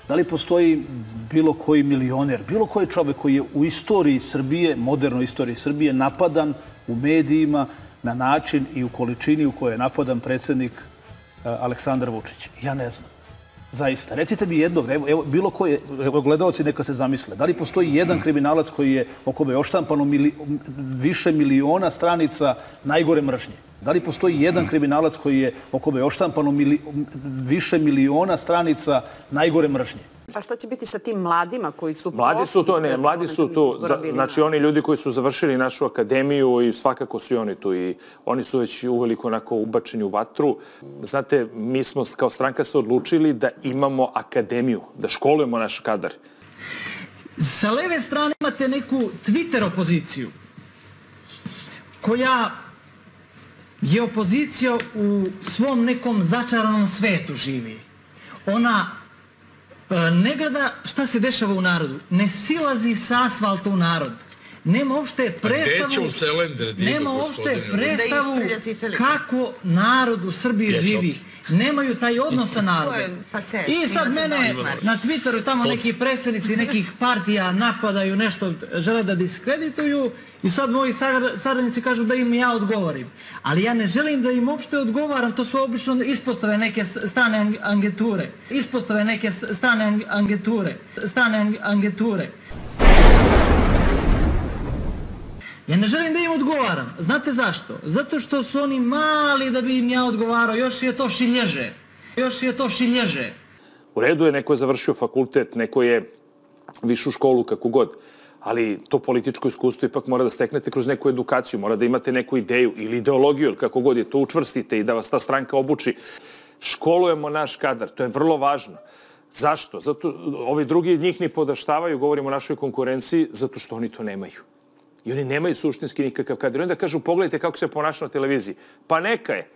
da li postoji bilo koji milioner, bilo koji čovek koji je u istoriji Srbije, modernoj istoriji Srbije, napadan u medijima na način i u količini u kojoj je napadan predsjednik Aleksandar Vučić? Ja ne znam. Zaista. Recite mi jednog, evo bilo koji, gledalci neka se zamisle, da li postoji jedan kriminalac koji je o kome je oštampano više miliona stranica najgore mržnje? Da li postoji jedan kriminalac koji je o kome je oštampano više miliona stranica najgore mržnje? A šta će biti sa tim mladima koji su... Mladi su tu, znači oni ljudi koji su završili našu akademiju i svakako su i oni tu i oni su već uveliko onako ubačeni u vatru. Znate, mi smo kao stranka se odlučili da imamo akademiju, da školujemo naš kadar. Sa leve strane imate neku Twitter opoziciju koja je opozicija u svom nekom začaranom svetu živi. Ona ne gleda šta se dešava u narodu, ne silazi sa asfalta u narod. Nema uopšte predstavu kako narod u Srbiji živi. Nemaju taj odnos sa narodom. I sad mene na Twitteru tamo neki predsjednici nekih partija napadaju, nešto žele da diskredituju i sad moji saradnici kažu da im ja odgovorim. Ali ja ne želim da im uopšte odgovaram, to su obično ispostave neke strane agenture. Ja ne želim da im odgovaram. Znate zašto? Zato što su oni mali da bi im ja odgovarao. Još je to šilježe. U redu je, neko je završio fakultet, neko je višu školu, kako god. Ali to političko iskustvo ipak mora da steknete kroz neku edukaciju, mora da imate neku ideju ili ideologiju, ili kako god je, to učvrstite i da vas ta stranka obuči. Školujemo naš kadar, to je vrlo važno. Zašto? Zato ovi drugi njih ni podaštavaju, govorimo o našoj konkurenciji, zato što oni to nemaju. I oni nemaju suštinski nikakav kadar. I onda kažu, pogledajte kako se ponaša na televiziji. Pa neka je.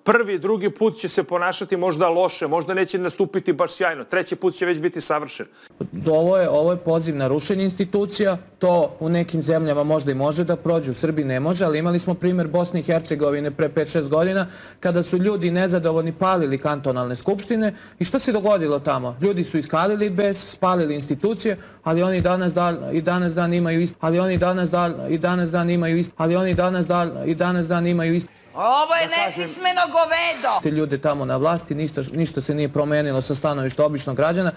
Prvi, drugi put će se ponašati možda loše, možda neće nastupiti baš sjajno. Treći put će već biti savršen. Ovo je poziv na rušenje institucija. To u nekim zemljama možda i može da prođe, u Srbiji ne može, ali imali smo primjer Bosne i Hercegovine pre 5-6 godina kada su ljudi nezadovoljni palili kantonalne skupštine. I što se dogodilo tamo? Ljudi su iskalili bes, spalili institucije, ali oni danas dan imaju isto. Ovo je nepismeno govedo! Te ljude tamo na vlasti, ništa se nije promenilo sa stanovišta običnog građana.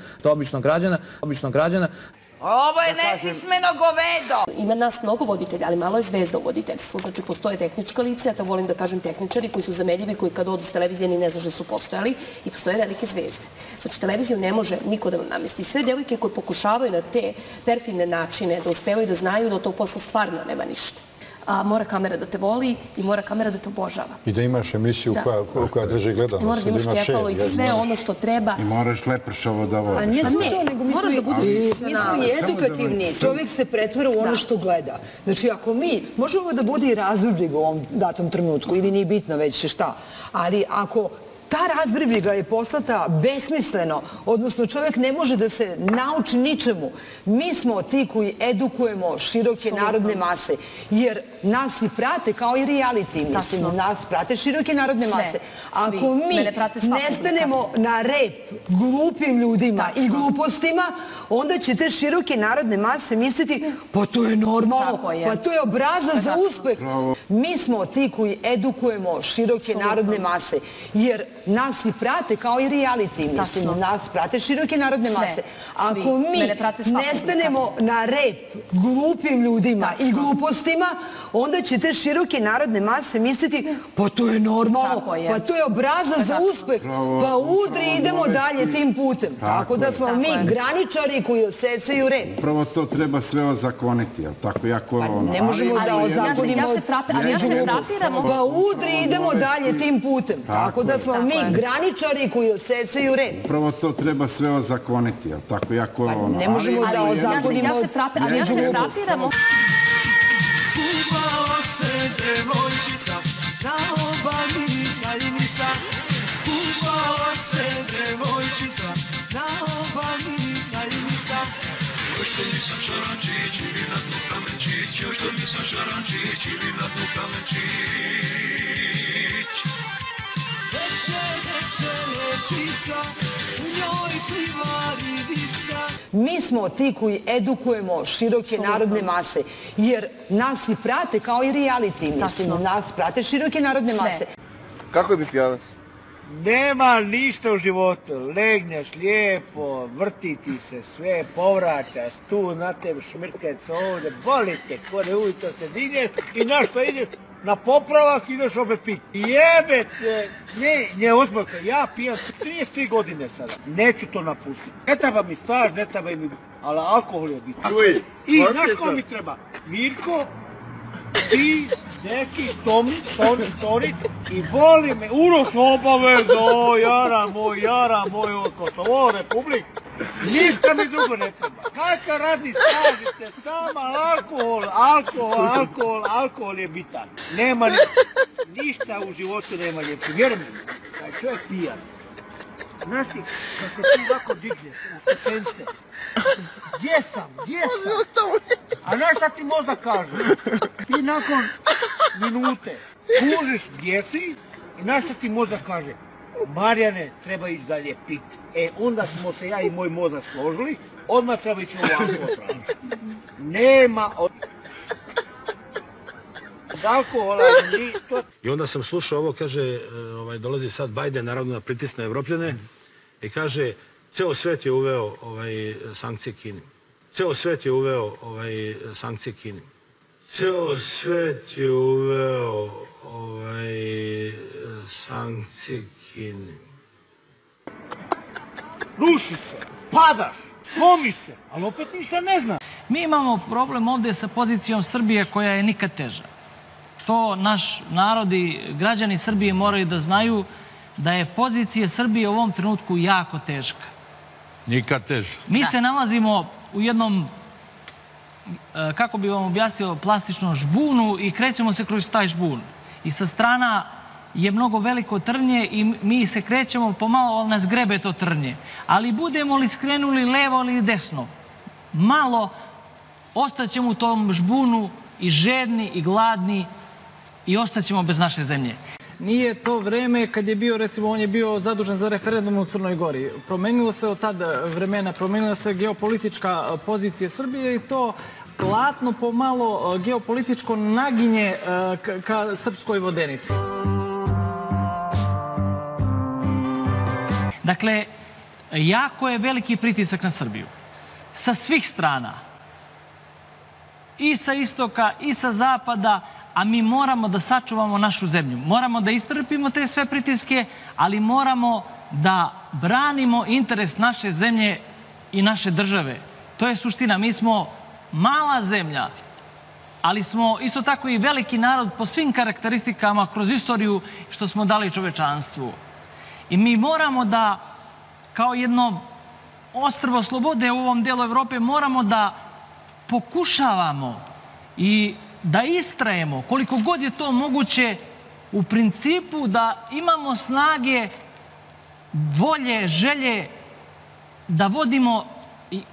Ovo je nepismeno govedo! Ima nas mnogo voditelja, ali malo je zvezda u voditeljstvu. Znači, postoje tehnička lica, ja to volim da kažem tehničari, koji su zamedljivi, koji kad odu s televizije ni ne znaš da su postojali, i postoje velike zvezde. Znači, televiziju ne može niko da vam namesti. Sve djevojke koje pokušavaju na te perfidne načine da uspevaju da znaju da to posle stvarno nema ništa. Mora kamera da te voli i mora kamera da te obožava. I da imaš emisiju koja drži gledanost. I moraš da imaš kefalo i sve ono što treba. I moraš lepršavo da vodiš. A ne samo to, nego mi smo i edukativni. Čovjek se pretvara u ono što gleda. Znači, ako mi, možemo da bude i razvrbljiv u ovom datom trenutku, ili nije bitno već šta, ali ako ta razvrbljiga je poslata besmisleno, odnosno čovjek ne može da se nauči ničemu. Mi smo ti koji edukujemo široke narodne mase, jer nas i prate kao i reality. Mislim, nas prate široke narodne mase. Ako mi ne stanemo na rep glupim ljudima i glupostima, onda će te široke narodne mase misliti, pa to je normalno, pa to je obrazac za uspeh. Mi smo ti koji edukujemo široke narodne mase, jer nas i prate kao i reality. Mislim, nas prate široke narodne mase. Ako mi ne stanemo na rep glupim ljudima i glupostima, onda će te široke narodne mase misliti pa to je normalno, pa to je obrazac za uspeh, pa udri, idemo dalje tim putem. Tako da smo mi graničari koji osecaju rep. Upravo to treba sve ozakoniti, jel tako? Ne možemo da ozakonimo frapiramo. Pa udri, idemo dalje tim putem. Tako da smo mi graničari koji osecaju rep. Upravo to treba sve ozakoniti, jel tako? Ne možemo da ozakonimo. Ja se frapiramo. Kupala se devojčica na obali Kraljevica. Kupala se devojčica na obali Kraljevica. Još to nisam šarančić ili na tu kamenčić. Još to nisam šarančić ili na tu kamenčić. Teče rečica, u njoj pliva ribica. Mi smo ti koji edukujemo široke narodne mase, jer nas i prate kao i reality. Mislim, nas prate široke narodne mase. Kako je biti pijanac? Nema ništa u životu. Legneš lijepo, vrti ti se sve, povraćaš tu, na tebi šmirkec ovdje, boli te, kore ujutro se digneš i na što ideš? Na popravak ideš opet piti. Jebete, ne uzmete, ja pijem 33 godine sada. Neću to napustiti. Ne treba mi staž, ne treba mi, ali alkohol je biti. I znaš ko mi treba? Mirko, ti, neki, Torit i voli me, Uroš obavezno, jara moj, od Kosovo, Republik. Ništa mi drugo ne treba. Kakav radni stažite, samo alkohol je bitan. Nema ništa u životu nema ljepše. Vjeruj mi, taj čovjek pijan. Znaš ti, da se ti ovako digneš na stepence. Gdje sam? A znaš šta ti mozak kaže? Ti nakon minute kužiš gdje si i znaš šta ti mozak kaže? Marijane, treba ići dalje pit. Onda smo se ja i moj mozak složili, odmah treba ići ovako otražiti. Nema od alkohola ni to. I onda sam slušao ovo, kaže, dolazi sad Biden, naravno da pritisne Evropljane, i kaže, ceo svet je uveo sankcije Kini. Ceo svet je uveo sankcije Kini. Ceo svet je uveo sankcije Kini. Ruši se, padaš, slomi se, ali opet ništa ne zna. Mi imamo problem ovdje sa pozicijom Srbije koja je nikad teža. To naš narod i građani Srbije moraju da znaju da je pozicija Srbije u ovom trenutku jako teška. Nikad teža. Mi se nalazimo u jednom, kako bi vam objasnio, plastičnom žbunu i krećemo se kroz taj žbun. I sa strana je mnogo veliko trnje i mi se krećemo pomalo, ali nas grebe to trnje. Ali budemo li skrenuli levo ili desno, malo ostaćemo u tom žbunu i žedni i gladni i ostaćemo bez naše zemlje. Nije to vreme kad je bio, recimo, on je bio zadužen za referendum u Crnoj Gori. Promenilo se od tada vremena, promenila se geopolitička pozicija Srbije i to platno pomalo geopolitičko naginje ka srpskoj vodenici. Dakle, jako je veliki pritisak na Srbiju. Sa svih strana. I sa istoka, i sa zapada, a mi moramo da sačuvamo našu zemlju. Moramo da istrpimo te sve pritiske, ali moramo da branimo interes naše zemlje i naše države. To je suština. Mi smo mala zemlja, ali smo isto tako i veliki narod po svim karakteristikama kroz istoriju što smo dali čovečanstvu. I mi moramo da, kao jedno ostrvo slobode u ovom dijelu Evrope, moramo da pokušavamo i da istrajemo koliko god je to moguće u principu da imamo snage, volje, želje da vodimo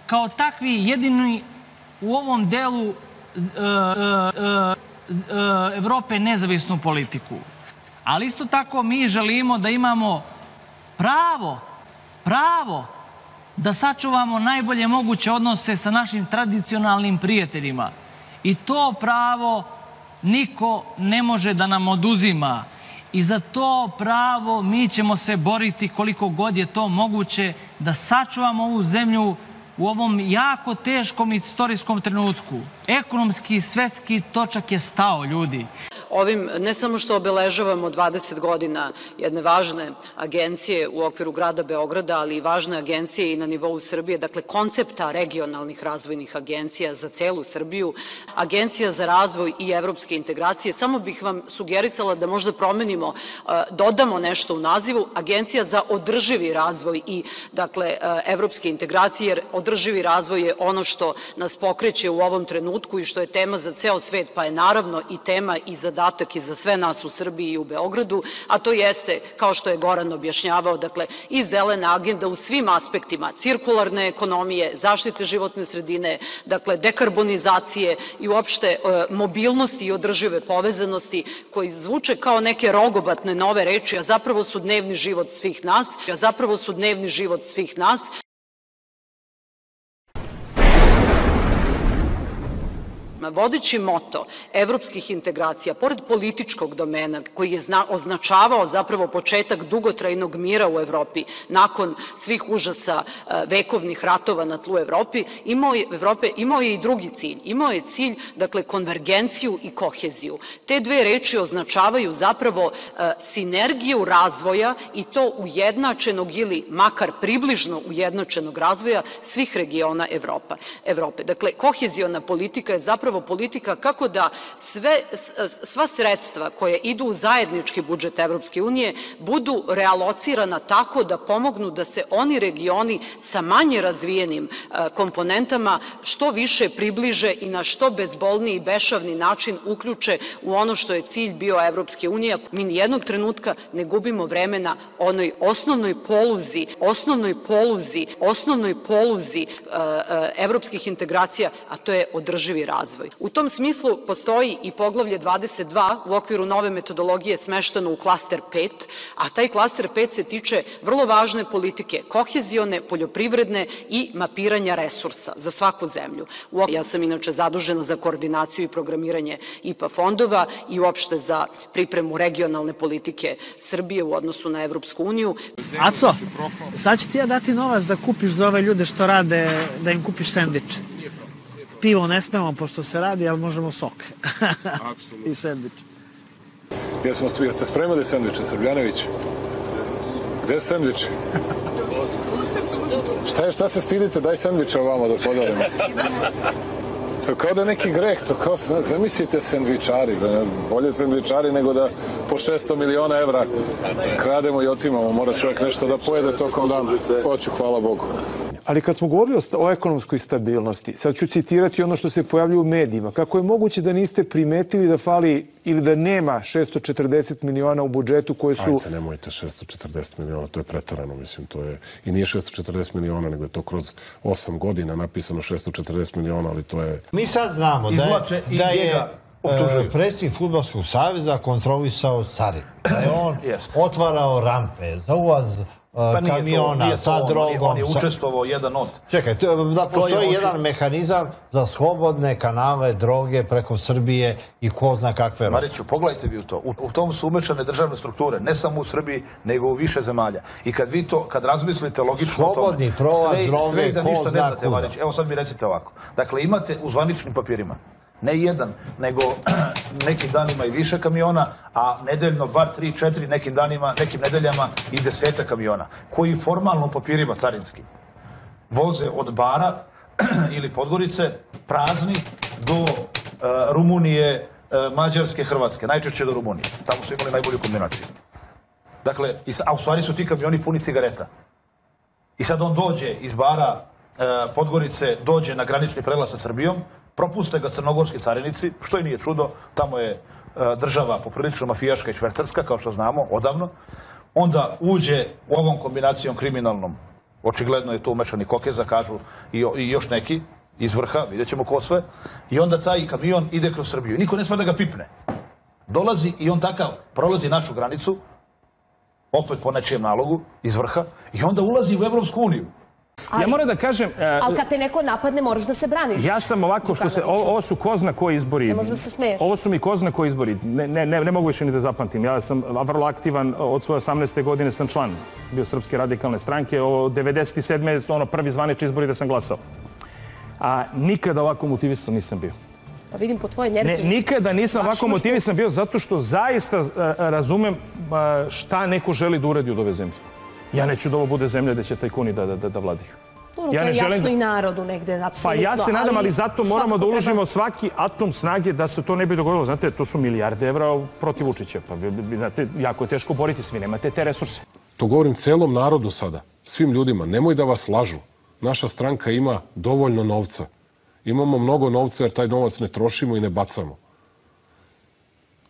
kao takvi jedini u ovom delu Evrope nezavisnu politiku. Ali isto tako mi želimo da imamo pravo da sačuvamo najbolje moguće odnose sa našim tradicionalnim prijateljima. I to pravo niko ne može da nam oduzima. I za to pravo mi ćemo se boriti koliko god je to moguće da sačuvamo ovu zemlju u ovom jako teškom istorijskom trenutku. Ekonomski, svetski točak je stao, ljudi. Ovim ne samo što obeležavamo 20 godina jedne važne agencije u okviru grada Beograda, ali i važne agencije i na nivou Srbije, dakle koncepta regionalnih razvojnih agencija za celu Srbiju, Agencija za razvoj i evropske integracije. Samo bih vam sugerisala da možda promenimo, dodamo nešto u nazivu, Agencija za održivi razvoj i dakle evropske integracije, jer održivi razvoj je ono što nas pokreće u ovom trenutku i što je tema za ceo svet, pa je naravno i tema i zadatak i za sve nas u Srbiji i u Beogradu, a to jeste, kao što je Goran objašnjavao, dakle i zelena agenda u svim aspektima, cirkularne ekonomije, zaštite životne sredine, dakle dekarbonizacije i uopšte mobilnosti i održive povezanosti, koji zvuče kao neke rogobatne nove reči, a zapravo su dnevni život svih nas. Vodeći moto evropskih integracija, pored političkog domena koji je označavao zapravo početak dugotrajnog mira u Evropi nakon svih užasa vekovnih ratova na tlu Evrope, imao je i drugi cilj. Imao je cilj, dakle, konvergenciju i koheziju. Te dve reči označavaju zapravo sinergiju razvoja i to ujednačenog ili makar približno ujednačenog razvoja svih regiona Evrope. Dakle, koheziona politika je zapravo politika kako da sva sredstva koje idu u zajednički budžet Evropske unije budu realocirana tako da pomognu da se oni regioni sa manje razvijenim komponentama što više približe i na što bezbolniji i bešavni način uključe u ono što je cilj bio Evropske unije. Mi nijednog trenutka ne gubimo vremena onoj osnovnoj poluzi evropskih integracija, a to je održivi razvoj. U tom smislu postoji i poglavlje 22 u okviru nove metodologije smešteno u klaster 5, a taj klaster 5 se tiče vrlo važne politike, kohezione, poljoprivredne i mapiranja resursa za svaku zemlju. Ja sam inače zadužena za koordinaciju i programiranje IPA fondova i uopšte za pripremu regionalne politike Srbije u odnosu na Evropsku uniju. Aco, sad ću ti ja dati novac da kupiš za ove ljude što rade, da im kupiš sendviče. Pivo ne smemo pošto se radi, ali možemo sok. I sendvič. Jeste spremali sendviče, Srbljanović? Gde su sendviči? Šta se stidite? Daj sendviče ovamo da podelimo. To kao da je neki greh, to kao, zamislite sendvičari, bolje sendvičari nego da po 600 miliona evra krademo i otimamo, mora čovjek nešto da pojede tokom dana. Hoću, hvala Bogu. Ali kad smo govorili o ekonomskoj stabilnosti, sad ću citirati ono što se pojavljuje u medijima. Kako je moguće da niste primetili da fali ili da nema 640 miliona u budžetu koje su... Ajte, nemojte 640 miliona, to je pretarano, mislim, to je... I nije 640 miliona, nego je to kroz 8 godina napisano 640 miliona, ali to je... Mi sad znamo da je predsjednik Fudbalskog saveza kontrolisao carinu. Da je on otvarao rampe za ulaz kamiona sa drogom. On je učestvovao jedan od... Čekaj, da postoji jedan mehanizam za slobodne kanale droge preko Srbije i ko zna kakve robe. Mariću, pogledajte vi u to. U tom su umešane državne strukture, ne samo u Srbiji, nego u više zemalja. I kad vi to, kad razmislite logično o tome... Slobodni prolaz droge, ko zna kuda. Evo sad mi recite ovako. Dakle, imate u zvaničnim papirima ne jedan, nego nekim danima i više kamiona, a nedeljno bar 3-4, nekim danima, nekim nedeljama i 10 kamiona, koji formalno u papirima carinskim voze od Bara ili Podgorice prazni do Rumunije, Mađarske, Hrvatske, najčešće do Rumunije. Tamo su imali najbolju kombinaciju. Dakle, a u stvari su ti kamioni puni cigareta. I sad on dođe iz Bara, Podgorice, dođe na granični prelaz sa Srbijom, propuste ga crnogorski carinici, što i nije čudo, tamo je država poprilično mafijaška i švercarska, kao što znamo, odavno. Onda uđe u ovom kombinacijom kriminalnom, očigledno je tu umešani Kokeza, kažu i još neki iz vrha, vidjet ćemo ko sve, i onda taj kamion ide kroz Srbiju. Niko ne sme da ga pipne. Dolazi i on takav prolazi našu granicu, opet po nečijem nalogu, iz vrha, i onda ulazi u Evropsku uniju. Ja moram da kažem... Ali kad te neko napadne, moraš da se braniš. Ja sam ovako, ovo su ko zna koji izbori. Ne možeš da se smeješ. Ovo su mi ko zna koji izbori. Ne mogu više ni da zapamtim. Ja sam vrlo aktivan, od svoje 18. godine sam član bio Srpske radikalne stranke. Od 97. prvi zvanični izbori da sam glasao. A nikada ovako motivisan nisam bio. Pa vidim po tvojoj energiji. Nikada nisam ovako motivisan bio zato što zaista razumem šta neko želi da uradi od ove zemlje. Ja neću da ovo bude zemlja gde će tajkuni da vladaju. To je jasno i narodu negde, apsolutno. Pa ja se nadam, ali zato moramo da uložimo svaki atom snage da se to ne bi dogodilo. Znate, to su milijarde evra protiv Vučića. Pa, znate, jako je teško boriti se, vi nemate te resurse. To govorim celom narodu sada, svim ljudima. Nemoj da vas lažu. Naša stranka ima dovoljno novca. Imamo mnogo novca jer taj novac ne trošimo i ne bacamo.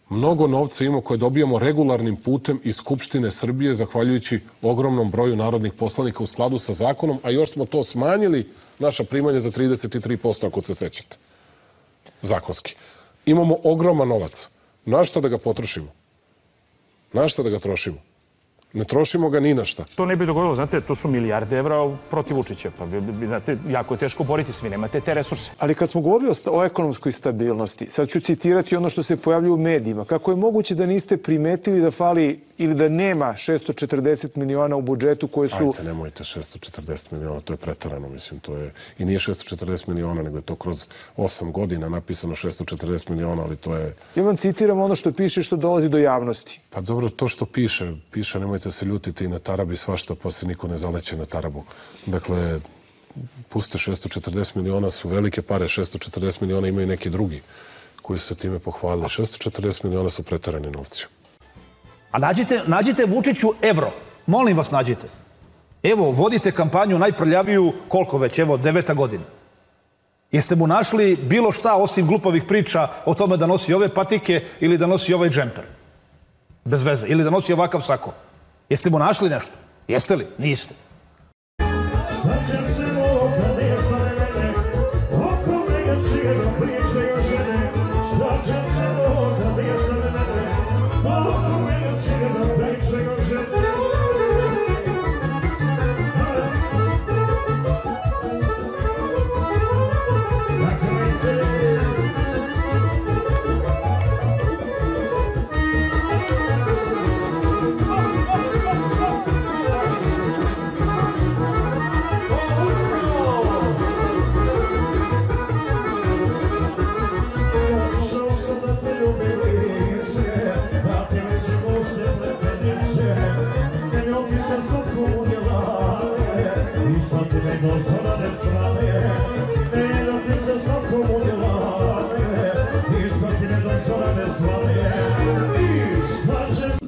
Mnogo novca imamo koje dobijamo regularnim putem iz Skupštine Srbije, zahvaljujući ogromnom broju narodnih poslanika u skladu sa zakonom, a još smo to smanjili, naša primanja za 33%, ako se sećate. Zakonski. Imamo ogroman novac. Na šta da ga potrošimo? Na šta da ga trošimo? Ne trošimo ga ni na šta. To ne bi dogodilo, znate, to su milijarde evra protiv Vučića. Pa, znate, jako je teško boriti se, vi nemate te resurse. Ali kad smo govorili o ekonomskoj stabilnosti, sad ću citirati ono što se pojavljuje u medijima. Kako je moguće da niste primetili da fali ili da nema 640 miliona u budžetu koje su... Ajte, nemojte 640 miliona, to je pretarano, mislim, to je... I nije 640 miliona, nego je to kroz 8 godina napisano 640 miliona, ali to je... Ja vam citiram ono što piše što dolazi do javnosti. Pa dobro, to što piše, nemojte se ljutiti i na tarabi svašta, pa se niko ne zaleće na tarabu. Dakle, puste 640 miliona su velike pare, 640 miliona imaju neki drugi koji se time pohvalili. 640 miliona su pretarani novci. A nađite Vučiću evro. Molim vas, nađite. Evo, vodite kampanju najprljaviju, koliko već, evo, 9. godina. Jeste mu našli bilo šta osim glupavih priča o tome da nosi ove patike ili da nosi ovaj džemper? Bez veze. Ili da nosi ovakav sako? Jeste mu našli nešto? Jeste li? Niste.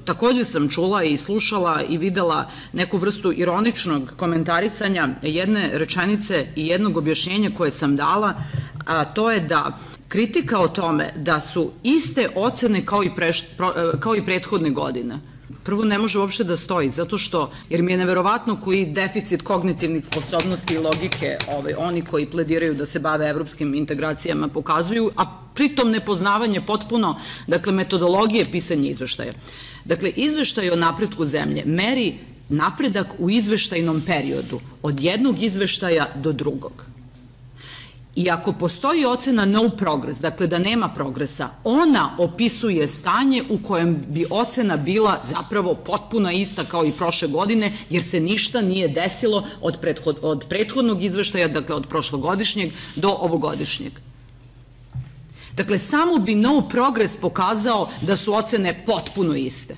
Takođe sam čula i slušala i videla neku vrstu ironičnog komentarisanja jedne rečenice i jednog objašnjenja koje sam dala, a to je da kritika o tome da su iste ocene kao i prethodne godine, prvo ne može uopšte da stoji, zato što, jer mi je neverovatno koji deficit kognitivnih sposobnosti i logike oni koji plediraju da se bave evropskim integracijama pokazuju, a pritom nepoznavanje potpuno, dakle, metodologije pisanja izveštaja. Dakle, izveštaj o napretku zemlje meri napredak u izveštajnom periodu od jednog izveštaja do drugog. I ako postoji ocena no progress, dakle da nema progresa, ona opisuje stanje u kojem bi ocena bila zapravo potpuno ista kao i prošle godine, jer se ništa nije desilo od prethodnog izveštaja, dakle od prošlogodišnjeg do ovogodišnjeg. Dakle, samo bi no progress pokazao da su ocene potpuno iste.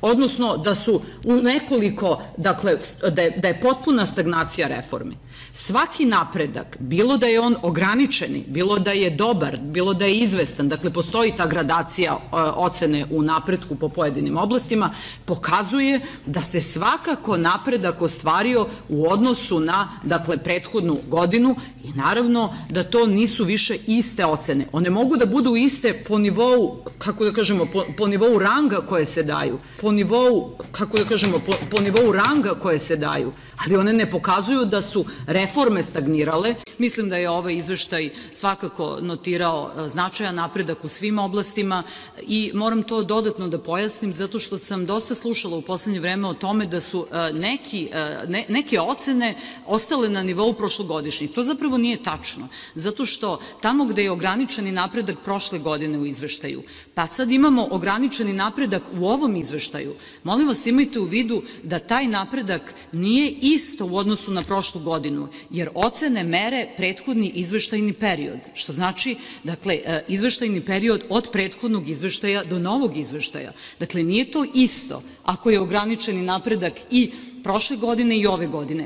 Odnosno da su u nekoliko, dakle, da je potpuna stagnacija reformi. Svaki napredak, bilo da je on ograničeni, bilo da je dobar, bilo da je izvestan, dakle postoji ta gradacija ocene u napretku po pojedinim oblastima, pokazuje da se svakako napredak ostvario u odnosu na, dakle, prethodnu godinu i naravno da to nisu više iste ocene. One mogu da budu iste po nivou, kako da kažemo, po nivou ranga koje se daju, po po nivou, kako da kažemo, po nivou ranga koje se daju, ali one ne pokazuju da su reforme stagnirale. Mislim da je ovaj izveštaj svakako notirao značajan napredak u svim oblastima i moram to dodatno da pojasnim zato što sam dosta slušala u poslednje vreme o tome da su neke ocene ostale na nivou prošlogodišnjih. To zapravo nije tačno, zato što tamo gde je ograničeni napredak prošle godine u izveštaju, pa sad imamo ograničeni napredak u ovom izveštaju, molim vas imajte u vidu da taj napredak nije isto u odnosu na prošlu godinu, jer ocene mere prethodni izveštajni period, što znači, dakle, izveštajni period od prethodnog izveštaja do novog izveštaja. Dakle, nije to isto ako je ograničeni napredak i prošle godine i ove godine.